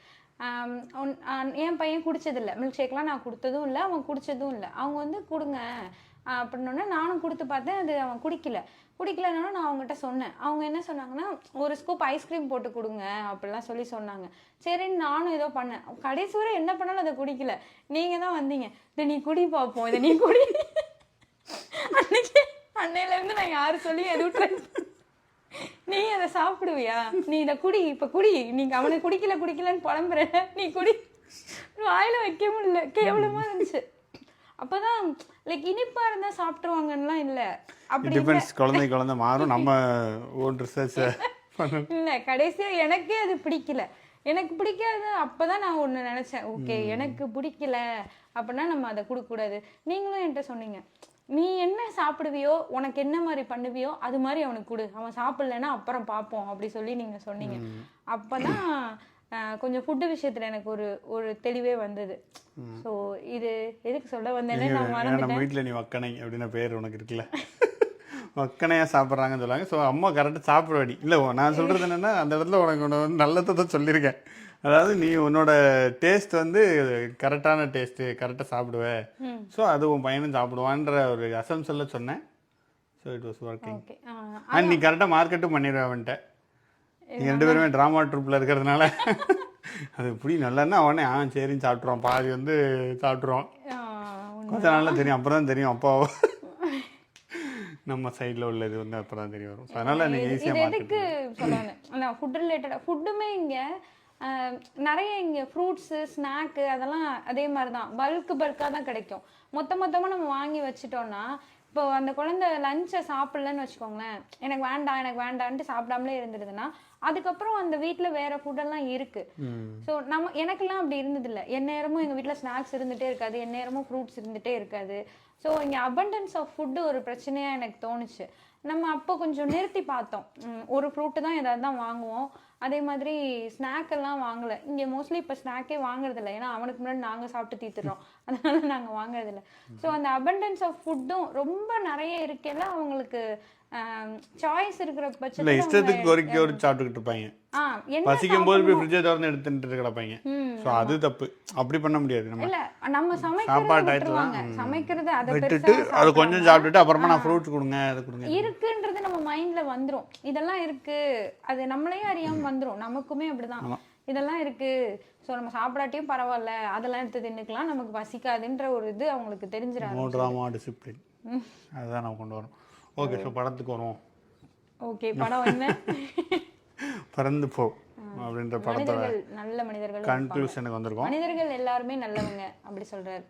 என் பையன் குடிச்சதில்லை மில்க் ஷேக்லாம், நான் கொடுத்ததும் இல்லை, அவன் குடித்ததும் இல்லை. அவங்க வந்து கொடுங்க அப்படின்னோடனே நானும் கொடுத்து பார்த்தேன், அது அவன் குடிக்கலன்னா நான் அவங்ககிட்ட சொன்னேன். அவங்க என்ன சொன்னாங்கன்னா, ஒரு ஸ்கூப் ஐஸ்கிரீம் போட்டு கொடுங்க அப்படிலாம் சொன்னாங்க. சரின்னு நானும் ஏதோ பண்ணேன். கடைசி வரை என்ன பண்ணாலும் அதை குடிக்கல. நீங்கள் தான் வந்தீங்க, இதை நீ குடி பார்ப்போம், இதை நீ குடி. அன்னையிலேருந்து நான் யாரு சொல்லி எதுவும் நீ அதை சாப்பிடுவியா, நீ இதை குடி, இப்போ குடி, நீங்கள் அவனை குடிக்கலன்னு புலம்புற, நீ குடி. வாயில வைக்க முடியல, கேவலமா இருந்துச்சு. அப்பதான் லைக் இனிப்பா இருந்தா சாப்பிட்டுருவாங்கலாம் இல்ல, அப்படி குழந்தை மாறும். நம்ம ஓன் ரிசர்ச் இல்ல, கடைசியா எனக்கே அது பிடிக்கல. எனக்கு பிடிக்காது. அப்பதான் நான் ஒண்ணு நினைச்சேன், ஓகே எனக்கு பிடிக்கல அப்படின்னா நம்ம அதை கொடுக்க கூடாது. நீங்களும் என்கிட்ட சொன்னீங்க, நீ என்ன சாப்பிடுவியோ, உனக்கு என்ன மாதிரி பண்ணுவியோ அது மாதிரி அவனுக்கு கொடு, அவன் சாப்பிடலன்னா அப்புறம் பார்ப்போம் அப்படி சொல்லி நீங்க சொன்னீங்க. அப்பதான் கொஞ்சம் ஃபுட்டு விஷயத்துல எனக்கு ஒரு தெளிவே வந்தது. ஸோ இது எதுக்கு சொல்ல வந்தேன்னு நான் மறந்துட்டேன். நம்ம வீட்டில் நீ வக்கனை அப்படின்னு பேர் உனக்கு இருக்குல்ல, வக்கனையாக சாப்பிட்றாங்கன்னு சொல்லுவாங்க. ஸோ அம்மா கரெக்டாக சாப்பிடுவாடி. இல்லை நான் சொல்கிறது என்னென்னா, அந்த இடத்துல உனக்கு ஒன்று வந்து நல்லதை தான் சொல்லியிருக்கேன். அதாவது நீ உன்னோட டேஸ்ட் வந்து கரெக்டான டேஸ்ட்டு, கரெக்டாக சாப்பிடுவேன். ஸோ அது உன் பையனும் சாப்பிடுவான்ற ஒரு அசம்ஷனில் சொன்னேன். So it was working. And நீ கரெக்டாக மார்க்கெட்டும் பண்ணிடுவேன் அவன்கிட்ட. நீங்கள் 2 பேருமே ட்ராமா ட்ரூப்பில் இருக்கிறதுனால அது இப்படி நல்லான்னா அவனே சரின்னு சாப்பிட்ருவான். பாதி வந்து சாப்பிட்ருவான். கொஞ்சம் நாளாக தெரியும், அப்புறம் தான் தெரியும் அப்பாவோ நம்ம சைடில் உள்ளது வந்து அப்புறம் தான் தெரிய வரும். அதனால் நீங்கள் ஈஸியாக எதுக்கு சொல்லணும், ஃபுட் ரிலேட்டடாக ஃபுட்டுமே இங்கே நிறைய இங்கே ஃப்ரூட்ஸு ஸ்நாக்கு அதெல்லாம் அதே மாதிரி தான் பல்காக தான் கிடைக்கும். மொத்தமாக நம்ம வாங்கி வச்சுட்டோன்னா, இப்போ அந்த குழந்தை லஞ்சை சாப்பிட்லன்னு வச்சுக்கோங்களேன், எனக்கு வேண்டான்ட்டு சாப்பிடாமலே இருந்துருதுன்னா, அதுக்கப்புறம் அந்த வீட்டில் வேற ஃபுட்டெல்லாம் இருக்கு. ஸோ எனக்கெல்லாம் அப்படி இருந்ததில்லை. எந்நேரமும் எங்கள் வீட்டில் ஸ்நாக்ஸ் இருந்துகிட்டே இருக்காது, எந்நேரமும் ஃப்ரூட்ஸ் இருந்துகிட்டே இருக்காது. ஸோ இங்கே அபண்டன்ஸ் ஆஃப் ஃபுட்டு ஒரு பிரச்சனையாக எனக்கு தோணுச்சு. நம்ம அப்போ கொஞ்சம் நிறுத்தி பார்த்தோம். ஒரு ஃப்ரூட்டு தான் ஏதாவது தான் வாங்குவோம். அதே மாதிரி ஸ்நாக் எல்லாம் வாங்கலை. இங்கே மோஸ்ட்லி இப்போ ஸ்நாக்கே வாங்குறதில்ல, ஏன்னா அவனுக்கு முன்னாடி நாங்கள் சாப்பிட்டு தீத்துறோம், அதனால நாங்கள் வாங்குறதில்ல. ஸோ அந்த அபண்டன்ஸ் ஆஃப் ஃபுட்டும் ரொம்ப நிறைய இருக்கேல்ல, அவங்களுக்கு சாய்ஸ் இருக்கிற பட்சத்தில் இஷ்டத்துக்கு ஒரு சாப்பிட்டுக்கிட்டு இருப்பாங்க. பசிக்கும் போது போய் ஃப்ரிட்ஜை திறந்து எடுத்துட்டு கிடப்பாங்க. ஸோ அது தப்பு, அப்படி பண்ண முடியாது. நம்ம சமைக்கிறது அதை விட்டுட்டு அது கொஞ்சம் சாப்பிட்டுட்டு அப்புறமா நான் ஃப்ரூட்ஸ் கொடுங்க அது கொடுங்க இருக்குன்றது நம்ம மைண்ட்ல வந்துரும். இதெல்லாம் இருக்கு, அது நம்மளையே அறியாம வந்துரும். நமக்குமே அப்படிதான், இதெல்லாம் இருக்கு, ஸோ நம்ம சாப்பிடாட்டியும் பரவாயில்ல, அதெல்லாம் எடுத்து தின்னுக்கலாம், நமக்கு பசிக்காதுன்ற ஒரு இது அவங்களுக்கு தெரிஞ்சிடாது. ட்ராமா டிசிப்ளின் அதுதான் நம்ம கொண்டு வரோம். ஓகே, ஸோ படத்துக்கு வருவோம். ஓகே, படம் என்ன? பறந்து போ அப்படின்ற படத்தோட நல்ல மனிதர்கள் கன்க்ளூஷனுக்கு வந்திருக்கோம். மனிதர்கள் எல்லாருமே நல்லவங்க அப்படி சொல்றாரு.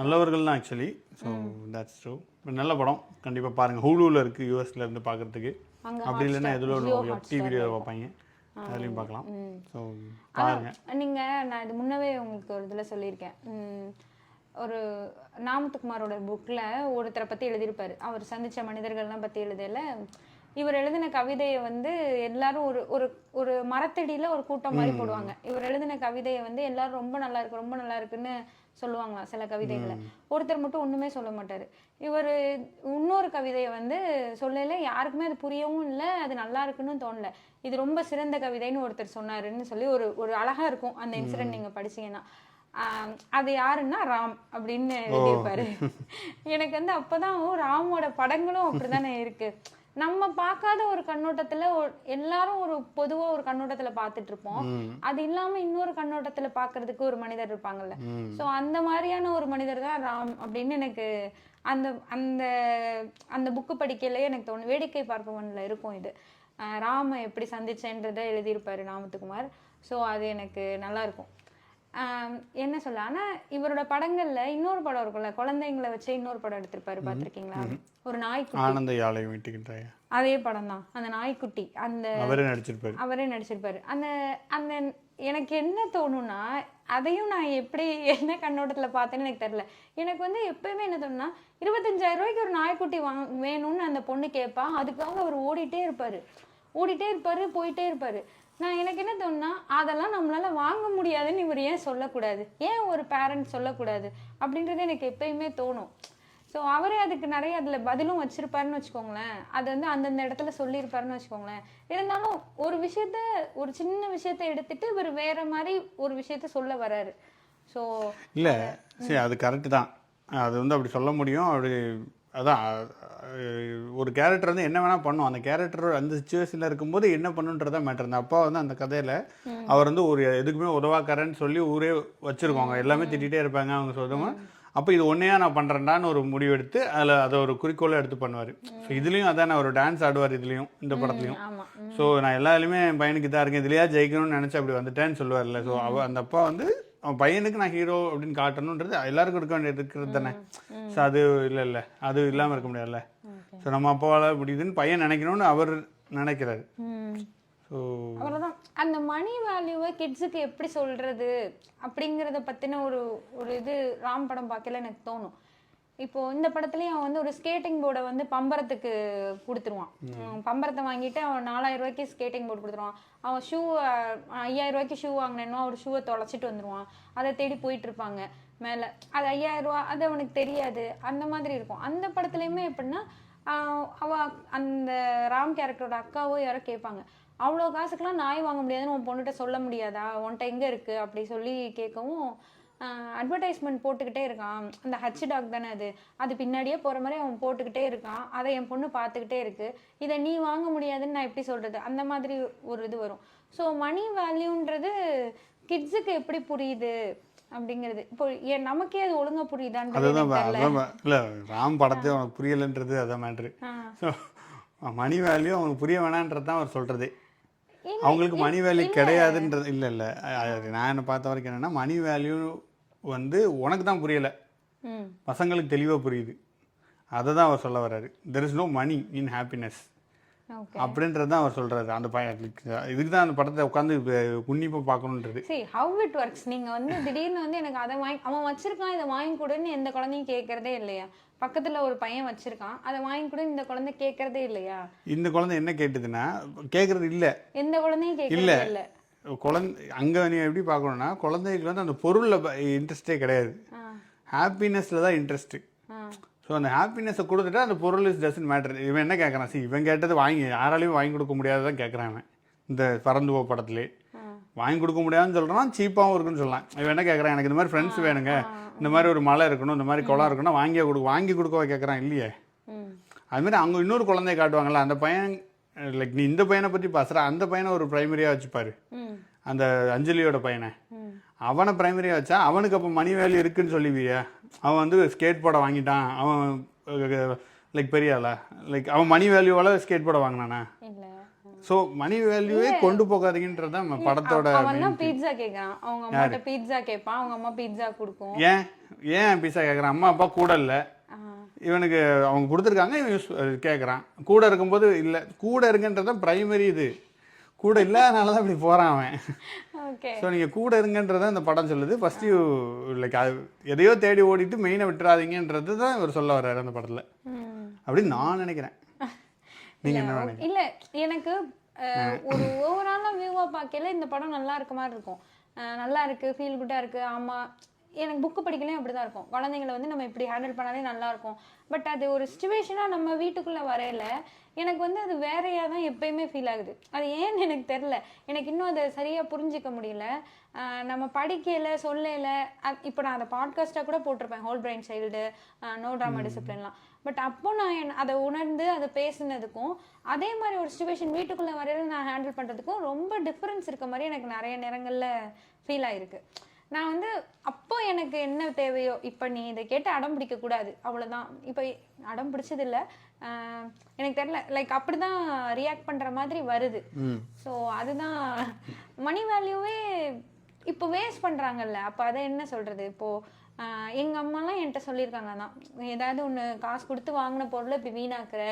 நல்லவர்கள் தான் ஆக்சுவலி. So that's true. நல்ல படம், கண்டிப்பாக பாருங்கள். ஹூலுவில் இருக்குது, யூஎஸ்ல இருந்து பார்க்குறதுக்கு. அப்படி இல்லைன்னா எதில் டிவியில் பார்ப்பாங்க, அதுலேயும் பார்க்கலாம். ஸோ பாருங்கள். நீங்கள் நான் இது முன்னவே உங்களுக்கு ஒரு இதில் சொல்லியிருக்கேன். ஒரு நாமத்துக்குமாரோட புக்கில் ஒருத்தரை பற்றி எழுதியிருப்பார். அவர் சந்தித்த மனிதர்கள்லாம் பற்றி எழுதல, இவர் எழுதின கவிதையை வந்து எல்லாரும் ஒரு ஒரு மரத்தடியில் ஒரு கூட்டம் மாதிரி போடுவாங்க. இவர் எழுதின கவிதையை வந்து எல்லாரும் ரொம்ப நல்லா இருக்குன்னு சொல்லுவாங்களாம் சில கவிதைகளை. ஒருத்தர் மட்டும் ஒன்றுமே சொல்ல மாட்டார். இவர் இன்னொரு கவிதையை வந்து சொல்லல, யாருக்குமே அது புரியவும் இல்லை, அது நல்லா இருக்குன்னு தோணல. இது ரொம்ப சிறந்த கவிதைன்னு ஒருத்தர் சொன்னாருன்னு சொல்லி ஒரு அழகா இருக்கும் அந்த இன்சிடென்ட் நீங்கள் படிச்சீங்கன்னா. அது யாருன்னா ராம் அப்படின்னு எழுதியிருப்பாரு. எனக்கு வந்து அப்போதான் ராமோட படங்களும் அப்படிதானே இருக்கு. நம்ம பார்க்காத ஒரு கண்ணோட்டத்துல எல்லாரும் ஒரு பொதுவா ஒரு கண்ணோட்டத்துல பார்த்துட்டு இருப்போம். அது இல்லாம இன்னொரு கண்ணோட்டத்துல பார்க்கிறதுக்கு ஒரு மனிதர் இருப்பாங்கல்ல. சோ அந்த மாதிரியான ஒரு மனிதர் தான் ராம் அப்படின்னு எனக்கு அந்த அந்த அந்த புக்கு படிக்கலையே எனக்கு தோணும். வேடிக்கை பார்ப்பவன்ல இருக்கும் இது. ராம எப்படி சந்திச்சேன்றதை எழுதியிருப்பாரு ராமத்துக்குமார். ஸோ அது எனக்கு நல்லா இருக்கும். என்ன சொல்ல, ஆனா இவரோட படங்கள்ல இன்னொரு படம் இருக்கும்ல, குழந்தைங்களை வச்சு இன்னொரு படம் எடுத்திருப்பாரு, பாத்திருக்கீங்களா? ஒரு நாய்க்குட்டி, ஆனந்த யாழை வீட்டுக்கின்றாயா, அதே படம் தான். அந்த நாய்க்குட்டி அந்த அவரே நடிச்சிருப்பாரு. அந்த அந்த எனக்கு என்ன தோணும்னா, அதையும் நான் எப்படி என்ன கண்ணோட்டத்துல பார்த்தேன்னு எனக்கு தெரியல. எனக்கு வந்து எப்பயுமே என்ன தோணுன்னா, 25,000 ரூபாய்க்கு ஒரு நாய்க்குட்டி வேணும்னு அந்த பொண்ணு கேட்பா. அதுக்காக அவர் ஓடிட்டே இருப்பாரு, போயிட்டே இருப்பாரு. நான் எனக்கு என்ன தோணுன்னா, அதெல்லாம் நம்மளால வாங்க முடியாதுன்னு இவர் ஏன் சொல்லக்கூடாது, ஏன் ஒரு பேரண்ட் சொல்லக்கூடாது அப்படின்றது எனக்கு எப்பயுமே தோணும். ஸோ அவரே அதுக்கு நிறைய அதில் பதிலும் வச்சிருப்பாருன்னு வச்சுக்கோங்களேன். அது வந்து அந்தந்த இடத்துல சொல்லியிருப்பாருன்னு வச்சுக்கோங்களேன். இருந்தாலும் ஒரு சின்ன விஷயத்த எடுத்துட்டு இவர் வேற மாதிரி ஒரு விஷயத்த சொல்ல வர்றாரு. ஸோ இல்லை சரி, அது கரெக்டு தான். அது வந்து அப்படி சொல்ல முடியும். அப்படி அதான் ஒரு கேரக்டர் வந்து என்ன வேணால் பண்ணும். அந்த கேரக்டர் அந்த சுச்சுவேஷனில் இருக்கும்போது என்ன பண்ணுன்றதா மேட்டர். அந்த அப்பா வந்து அந்த கதையில் அவர் வந்து ஒரு எதுக்குமே உதவாக்காரன்னு சொல்லி ஊரே வச்சுருக்கோங்க, எல்லாமே திட்டிகிட்டே இருப்பாங்க அவங்க சொல்லுவாங்க. அப்போ இது ஒன்றையா நான் பண்ணுறேன்டான்னு ஒரு முடிவு எடுத்து அதை ஒரு குறிக்கோளை எடுத்து பண்ணுவார். ஸோ இதுலேயும் அதான் ஒரு டான்ஸ் ஆடுவார், இதுலேயும் இந்த படத்துலையும். ஸோ நான் எல்லாருமே என் பையனுக்கு தான் இருக்கேன், இதுலையா ஜெயிக்கணும்னு நினச்சி அப்படி வந்துட்டேன்னு சொல்லுவார்ல. ஸோ அந்த அப்பா வந்து அவன் பையனுக்கு நான் ஹீரோ அப்படின்னு காட்டணுன்றது எல்லாருக்கும் இருக்க வேண்டியது இருக்கிறது தானே. ஸோ அது இல்லை அது இல்லாமல் இருக்க முடியாதுல்ல. ஸோ நம்ம அப்பாவால் முடியுதுன்னு பையன் நினைக்கணும்னு அவர் நினைக்கிறாரு. ஸோ அவ்வளோதான். அந்த மணி வேல்யூவை கிட்ஸுக்கு எப்படி சொல்றது அப்படிங்கிறத பற்றின ஒரு இது ராம் படம் பார்க்கல எனக்கு தோணும். இப்போ இந்த படத்துலயும் அவன் வந்து ஒரு ஸ்கேட்டிங் போர்டை வந்து பம்பரத்துக்கு கொடுத்துருவான். பம்பரத்தை வாங்கிட்டு அவன் 4,000 ரூபாய்க்கு ஸ்கேட்டிங் போர்டு கொடுத்துருவான். அவன் ஷூ 5,000 ரூபாய்க்கு ஷூ வாங்கினேன்னா ஒரு ஷூவை தொலைச்சிட்டு வந்துடுவான். அதை தேடி போயிட்டு இருப்பாங்க மேலே. அது 5,000 ரூபா, அது அவனுக்கு தெரியாது. அந்த மாதிரி இருக்கும். அந்த படத்துலையுமே எப்படின்னா, அந்த ராம் கேரக்டரோட அக்காவோ யாரோ கேட்பாங்க, அவ்வளோ காசுக்கெல்லாம் நாய் வாங்க முடியாதுன்னு உன் பொண்ணுகிட்ட சொல்ல முடியாதா, உன்கிட்ட எங்கே இருக்குது அப்படி சொல்லி கேட்கவும், அட்வர்டைஸ்மெண்ட் போட்டுக்கிட்டே இருக்கான். அந்த ஹச் டாக் தானே அது பின்னாடியே போகிற மாதிரி அவன் போட்டுக்கிட்டே இருக்கான். அதை என் பொண்ணு பார்த்துக்கிட்டே இருக்கு. இதை நீ வாங்க முடியாதுன்னு நான் எப்படி சொல்கிறது, அந்த மாதிரி ஒரு இது வரும். ஸோ மணி வேல்யூன்றது கிட்ஸுக்கு எப்படி புரியுது அப்படிங்கிறது இப்போ நமக்கே அது ஒழுங்கா புரியுதான்றது இல்லை. ராம் படத்தை அவனுக்கு புரியலைன்றது அதான் மேட்ரு. ஸோ மணி வேல்யூ அவங்களுக்கு புரிய வேணான்றது தான் அவர் சொல்கிறது. அவங்களுக்கு மணி வேல்யூ கிடையாதுன்றது இல்லை. நான் என்ன பார்த்த வரைக்கும் என்னென்னா, மணி வேல்யூ வந்து உனக்கு தான் புரியலை, பசங்களுக்கு தெளிவாக புரியுது. அதை தான் அவர் சொல்ல வர்றாரு. There is no money in happiness அப்படின்றது தான் அவர் சொல்றாரு. அந்த இதுக்கு தான் அந்த படத்தை உட்காந்து உன்னிப்பா பார்க்கணுன்றது. சரி, ஹவ் இட் ஒர்க்ஸ். நீங்க வந்து திடீர்னு வந்து எனக்கு அதை அவன் வச்சிருக்கான், இதை வாங்கி கொடுன்னு எந்த குழந்தையும் கேட்கறதே இல்லையா? பக்கத்துல ஒரு பையன் வச்சிருக்கான், அதை வாங்கி கூட இந்த குழந்தை கேட்கறதே இல்லையா? இந்த குழந்தை என்ன கேட்டுதுன்னா கேட்கறது இல்லை, எந்த குழந்தையும் கேட்கறது இல்லை. குழந்தை அங்கே நீ எப்படி பார்க்கணும்னா, குழந்தைகளுக்கு வந்து அந்த பொருளில் இன்ட்ரெஸ்டே கிடையாது, ஹாப்பினஸில் தான் இன்ட்ரெஸ்ட்டு. ஸோ அந்த ஹாப்பினஸை கொடுத்துட்டா அந்த பொருள் இஸ் டசன்ட் மேட்டர். இவன் என்ன கேட்குறான், இவன் கேட்டது யாராலையும் வாங்கி கொடுக்க முடியாததான் கேட்குறான். அவன் இந்த பறந்து போ படத்துலேயே வாங்கி கொடுக்க முடியாதுன்னு சொல்கிறான், சீப்பாகவும் இருக்குன்னு சொல்லலாம். இவன் என்ன கேட்குறான், எனக்கு இந்த மாதிரி ஃப்ரெண்ட்ஸ் வேணுங்க, இந்த மாதிரி ஒரு மலை இருக்கணும், இந்த மாதிரி குளம் இருக்கணும், வாங்கி கொடுக்கவா கேட்குறான் இல்லையே. அதுமாதிரி அவங்க இன்னொரு குழந்தைய காட்டுவாங்கல்ல, அந்த பையன் லைக் நீ இந்த பையனை பற்றி பேசுகிற, அந்த பையனை ஒரு ப்ரைமரியாக வச்சுப்பாரு. அந்த அஞ்சலியோட பையனை அவனை ப்ரைமரியாக வச்சா அவனுக்கு அப்போ மணி வேல்யூ இருக்குன்னு சொல்லுவியா? அவன் வந்து ஸ்கேட் போர்டை வாங்கிட்டான், அவன் லைக் பெரியாளா, லைக் அவன் மணி வேல்யூவால் ஸ்கேட் போர்டை வாங்கினானா? ஸோ மணி வேல்யூவே கொண்டு போகாதீங்கன்றது தான் படத்தோட. பீட்சா கேட்குறான், அவங்க அம்மா பீட்சா கேட்பான், அவங்க அம்மா பீட்சா கொடுக்கும். ஏன் பீட்சா கேட்குறான்? அம்மா அப்பா கூட இல்லை, இவனுக்கு அவங்க கொடுத்துருக்காங்க, இவன் கேட்குறான். கூட இருக்கும்போது இல்லை, கூட இருக்குன்றதான் ப்ரைமரி. இது கூட இல்லாதனால தான் இப்படி போகிறான் அவன். ஸோ நீங்கள் கூட இருங்கன்றதான் இந்த படம் சொல்லுது. ஃபஸ்ட்டு லைக் எதையோ தேடி ஓடிட்டு மெயினை விட்டுறாதீங்கன்றது தான் இவர் சொல்ல வர்றாரு அந்த படத்தில் அப்படின்னு நான் நினைக்கிறேன். நீங்கள் என்ன நினைக்கிறீங்க? இல்லை, எனக்கு ஒரு ஓவராலாக வியூவாக பார்க்கல இந்த படம் நல்லா இருக்க மாதிரி இருக்கும். நல்லா இருக்குது, ஃபீல் குட்டாக இருக்குது. ஆமாம், எனக்கு புக்கு படிக்கலையும் அப்படி தான் இருக்கும். குழந்தைங்களை வந்து நம்ம இப்படி ஹேண்டில் பண்ணாலே நல்லா இருக்கும். பட் அது ஒரு சிச்சுவேஷனாக நம்ம வீட்டுக்குள்ளே வரையில எனக்கு வந்து அது வேறையாக தான் எப்பயுமே ஃபீல் ஆகுது. அது ஏன்னு எனக்கு தெரில. எனக்கு இன்னும் அதை சரியாக புரிஞ்சிக்க முடியல. நம்ம படிக்கலை சொல்லலை. இப்போ நான் அதை பாட்காஸ்ட்டாக கூட போட்டிருப்பேன், whole brain child, no drama டிசிப்ளின்லாம். பட் அப்போ நான் அதை உணர்ந்து அதை பேசுனதுக்கும் அதே மாதிரி ஒரு சுச்சுவேஷன் வீட்டுக்குள்ளே வரையில நான் ஹேண்டில் பண்ணுறதுக்கும் ரொம்ப டிஃப்ரென்ஸ் இருக்க மாதிரி எனக்கு நிறைய நேரங்களில் ஃபீல் ஆகிருக்கு. நான் வந்து அப்போ எனக்கு என்ன தேவையோ, இப்போ நீ இதை கேட்டு அடம் பிடிக்கக்கூடாது அவ்வளோதான். இப்போ அடம் பிடிச்சதில்லை, எனக்கு தெரியல, லைக் அப்படி தான் ரியாக்ட் பண்ணுற மாதிரி வருது. ஸோ அதுதான் மணி வேல்யூவே இப்போ வேஸ்ட் பண்ணுறாங்கல்ல. அப்போ அதை என்ன சொல்கிறது? இப்போது எங்கள் அம்மாலாம் என்கிட்ட சொல்லியிருக்காங்க தான், ஏதாவது ஒன்று காசு கொடுத்து வாங்கின பொருளை இப்படி வீணாக்குற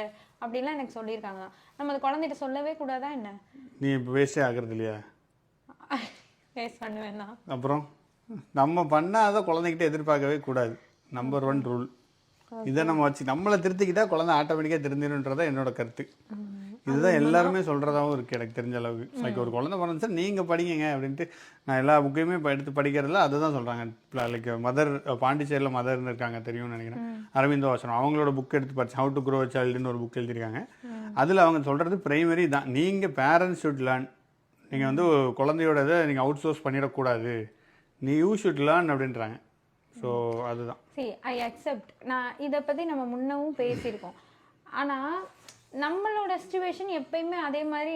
அப்படின்லாம் எனக்கு சொல்லியிருக்காங்க தான். நம்ம அதை குழந்தைகிட்ட சொல்லவே கூடாதா என்ன? நீ இப்போ வேஸ்டே ஆகுறது இல்லையா? வேஸ்ட் பண்ணுவேன் தான். அப்புறம் நம்ம பண்ணாத குழந்தைகிட்ட எதிர்பார்க்கவே கூடாது. Number 1 rule. இதை நம்ம வச்சு நம்மளை திருத்திக்கிட்டா குழந்தை ஆட்டோமேட்டிக்காக திருந்திடுன்றதா என்னோட கருத்து. இதுதான் எல்லாருமே சொல்கிறதாகவும் இருக்குது எனக்கு தெரிஞ்ச அளவுக்கு. லைக் ஒரு குழந்தை பிறந்துச்சா நீங்கள் படிங்க அப்படின்ட்டு நான் எல்லா புக்கையுமே இப்போ எடுத்து படிக்கிறதில்ல. அதை தான் சொல்கிறாங்க. லைக் மதர், பாண்டிச்சேரியில் மதர்னு இருக்காங்க, தெரியும்னு நினைக்கிறேன், அரவிந்தோ ஆசிரமம், அவங்களோட புக் எடுத்து படிச்சு ஹவு டு க்ரோ அ சைல்டுன்னு ஒரு புக் எழுதியிருக்காங்க. அதில் அவங்க சொல்கிறது பிரைமரி தான், நீங்கள் பேரண்ட்ஸ் ஷுட் லேர்ன். நீங்கள் வந்து குழந்தையோட இதை நீங்கள் அவுட் சோர்ஸ் பண்ணிடக்கூடாது, நீ யூ ஷுட் லேர்ன் அப்படின்றாங்க. ஸோ அதுதான். சரி, ஐ அக்செப்ட். நான் இதை பற்றி நம்ம முன்னவும் பேசியிருக்கோம். ஆனால் நம்மளோட சிச்சுவேஷன் எப்பயுமே அதே மாதிரி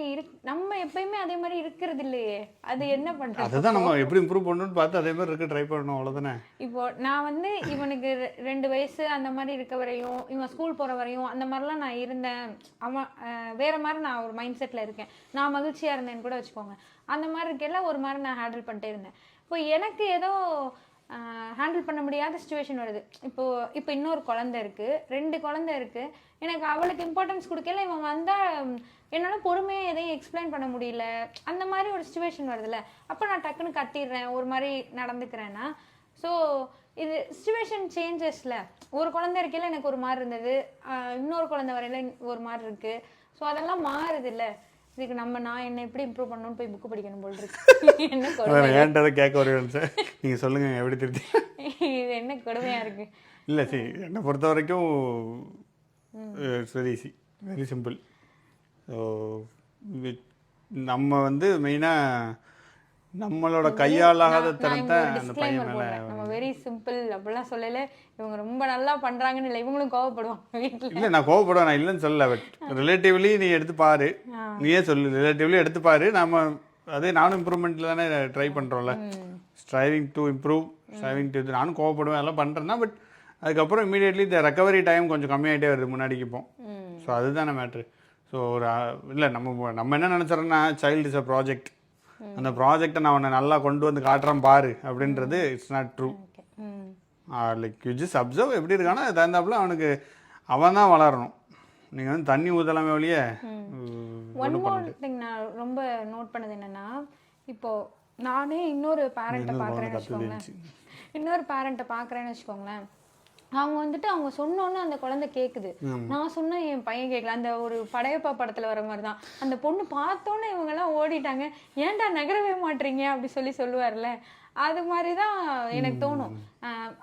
நம்ம எப்பயுமே அதே மாதிரி இருக்கிறது இல்லையே. அது என்ன பண்ணுறது? அதுதான் நம்ம எப்படி இம்ப்ரூவ் பண்ணணும்னு பார்த்து அதே மாதிரி இருக்க ட்ரை பண்ணணும், அவ்வளோதானே. இப்போ நான் வந்து இவனுக்கு 2 வயசு அந்த மாதிரி இருக்க வரையும், இவன் ஸ்கூல் போகிற வரையும் அந்த மாதிரிலாம் நான் இருந்தேன். அவன் வேறு மாதிரி நான் ஒரு மைண்ட் செட்டில் இருக்கேன். நான் மகிழ்ச்சியாக இருந்தேன்னு கூட வச்சுக்கோங்க. அந்த மாதிரி இருக்கையில் ஒரு மாதிரி நான் ஹேண்டில் பண்ணிட்டே இருந்தேன். இப்போ எனக்கு ஏதோ ஹேண்டில் பண்ண முடியாத சுச்சுவேஷன் வருது. இப்போ இன்னொரு குழந்தை இருக்குது, 2 குழந்தை இருக்குது. எனக்கு அவளுக்கு இம்பார்ட்டன்ஸ் கொடுக்கல. இவன் வந்தால் என்னால் பொறுமையாக எதையும் எக்ஸ்பிளைன் பண்ண முடியல. அந்த மாதிரி ஒரு சுச்சுவேஷன் வருதுல்ல. அப்போ நான் டக்குன்னு கத்திடுறேன், ஒரு மாதிரி நடந்துக்கிறேன்னா. ஸோ இது சுச்சுவேஷன் சேஞ்சஸில் ஒரு குழந்தை இருக்கையில் எனக்கு ஒரு மாதிரி இருந்தது, இன்னொரு குழந்தை வரையில ஒரு மாதிரி இருக்குது. ஸோ அதெல்லாம் மாறுது இல்லை. இதுக்கு நான் என்ன எப்படி இம்ப்ரூவ் பண்ணணும்னு போய் புக்கு படிக்கணும் போல் இருக்கு. என்ன ஏன்டதை கேட்க வருவேன் சார், நீங்கள் சொல்லுங்கள் எப்படி திருத்தி. இது என்ன கொடுமையாக இருக்குது. இல்லை சரி, என்னை பொறுத்த வரைக்கும் it's very easy, very simple. So நம்ம வந்து மெயினாக நம்மளோட கையாளாத தரத்தை அந்த பையன் மேலே நம்ம வெரி சிம்பிள் அப்படிலாம் சொல்லலை. இவங்க ரொம்ப நல்லா பண்ணுறாங்கன்னு இல்லை, இவங்களும் கோவப்படுவாங்க வீட்டில். இல்லை, நான் கோவப்படுவேன், நான் இல்லைன்னு சொல்லலை. பட் ரிலேட்டிவ்லி நீ எடுத்து பாரு, நீயே சொல்லு, ரிலேட்டிவ்லி எடுத்து பாரு. நம்ம அதே நானும் இம்ப்ரூவ்மெண்ட்டில் தானே ட்ரை பண்ணுறோம்ல. Striving to improve, striving to இது. நானும் கோவப்படுவேன், அதெல்லாம் பண்ணுறேன்னா. பட் அதுக்கப்புறம் இமீடியட்லி இந்த ரெக்கவரி டைம் கொஞ்சம் கம்மியாகிட்டே வருது முன்னாடிக்கு இப்போ. ஸோ அதுதானே மேட்ரு. ஸோ ஒரு இல்லை நம்ம என்ன நினச்சிடறோன்னா, சைல்டு இஸ் அ ப்ராஜெக்ட், அந்த ப்ராஜெக்டை நான் உன்னை நல்லா கொண்டு வந்து காட்டுறேன் பாரு அப்படின்றது it's not true. Like you just observe எப்படி இருக்கானா தகுந்தாப்புல அவனுக்கு அவன் தான் வளரணும். நீங்கள் வந்து தண்ணி ஊற்றலாமே வழியே. ஒன் மோர் திங் நான் ரொம்ப நோட் பண்ணது என்னென்னா, இப்போது நானே இன்னொரு பேரண்ட்டை பார்க்குறேன்னு வச்சுக்கோங்களேன். அவங்க வந்துட்டு அவங்க சொன்னோன்னு அந்த குழந்தை கேட்குது. நான் சொன்னேன், என் பையன் கேட்கல. அந்த ஒரு படையப்பா படத்தில் வர மாதிரி தான். அந்த பொண்ணு பார்த்தோன்னே இவங்கெல்லாம் ஓடிட்டாங்க, ஏன்டா நகரவே மாட்டீங்க அப்படி சொல்லுவார்ல. அது மாதிரி தான் எனக்கு தோணும்.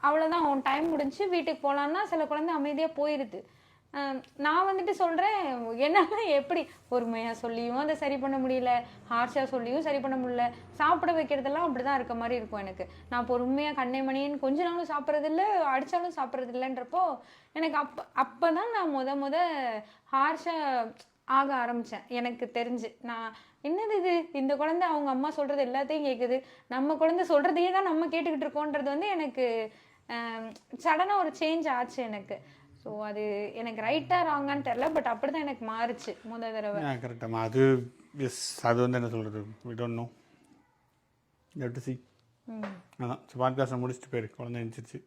அவ்வளோதான், அவன் டைம் முடிஞ்சு வீட்டுக்கு போகலான்னா சில குழந்தை அமைதியாக போயிடுது. நான் வந்துட்டு சொல்கிறேன், என்னால் எப்படி பொறுமையாக சொல்லியும் அதை சரி பண்ண முடியல, ஹார்ஷாக சொல்லியும் சரி பண்ண முடியல. சாப்பிட வைக்கிறதெல்லாம் அப்படி தான் இருக்க மாதிரி இருக்கும் எனக்கு. நான் பொறுமையாக கண்ணே மணின்னு கொஞ்ச நாளும் சாப்பிட்றதில்ல, அடித்தாலும் சாப்பிட்றதில்லன்றப்போ எனக்கு அப்போ தான் நான் முத ஹார்ஷாக ஆக ஆரம்பித்தேன். எனக்கு தெரிஞ்சு நான் என்னது இது, இந்த குழந்தை அவங்க அம்மா சொல்கிறது எல்லாத்தையும் கேட்குது, நம்ம குழந்தை சொல்கிறதையே தான் நம்ம கேட்டுக்கிட்டு இருக்கோன்றது வந்து எனக்கு சடனாக ஒரு சேஞ்ச் ஆச்சு எனக்கு. ஸோ அது எனக்கு ரைட்டாக ராங்கான்னு தெரில, பட் அப்படி தான் எனக்கு மாறுச்சு முதல் தடவை. கரெக்டாக அது எஸ், அது வந்து என்ன சொல்கிறது, we don't know, you have to see. அதான் பாட்காஸ்ட்டை முடிச்சுட்டு போயிரு, குழந்தை எழுந்திரிச்சு.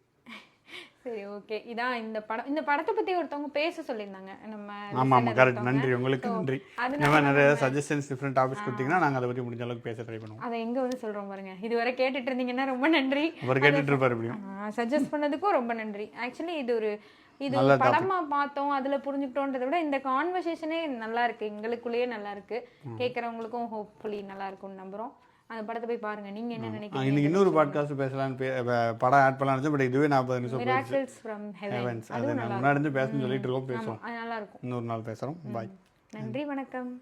சரி, ஓகே. இதான் இந்த படத்தை பற்றி ஒருத்தவங்க பேச சொல்லியிருந்தாங்க நம்ம. ஆமாம், கரெக்ட். நன்றி, உங்களுக்கு நன்றி. நம்ம நிறைய சஜஷன்ஸ், டிஃப்ரெண்ட் டாபிக்ஸ் கொடுத்தீங்கன்னா நாங்கள் அதை பற்றி முடிஞ்ச அளவுக்கு பேச ட்ரை பண்ணுவோம். அதை எங்கே வந்து சொல்கிறோம் பாருங்க. இதுவரை கேட்டுட்டு இருந்தீங்கன்னா ரொம்ப நன்றி. அவர் கேட்டுட்டு இருப்பார் எப்படியும். சஜஸ்ட் பண்ணதுக்கும் ரொம்ப நன்றி. ஆக்சுவலி இது படமா பார்த்தோம், அதுல புரிஞ்சுக்கிட்டோன்றதை விட இந்த கான்வர்சேஷனே நல்லா இருக்கு, எங்களுக்குள்ளேயே நல்லா இருக்கு, கேட்கறவங்களுக்கும் ஹோப்ஃபுல்லி நல்லா இருக்கும்னு நம்புறோம். அந்த படத்தை போய் பாருங்க. நீங்க என்ன நினைக்கிறீங்க? இன்னைக்கு இன்னொரு பாட்காஸ்ட் பேசலாம்னு படம் ஆட் பண்ணலாம்னு நினைச்சேன். பட் இதுவே 40 நிமிஷம் போயிடுச்சு. Miracles from heaven. அது நான் முன்னாடி இருந்து பேசணும்னு சொல்லிட்டு இருக்கோம். பேசுவோம். அது நல்லா இருக்கும். இன்னொரு நாள் பேசுறோம். பாய். நன்றி, வணக்கம்.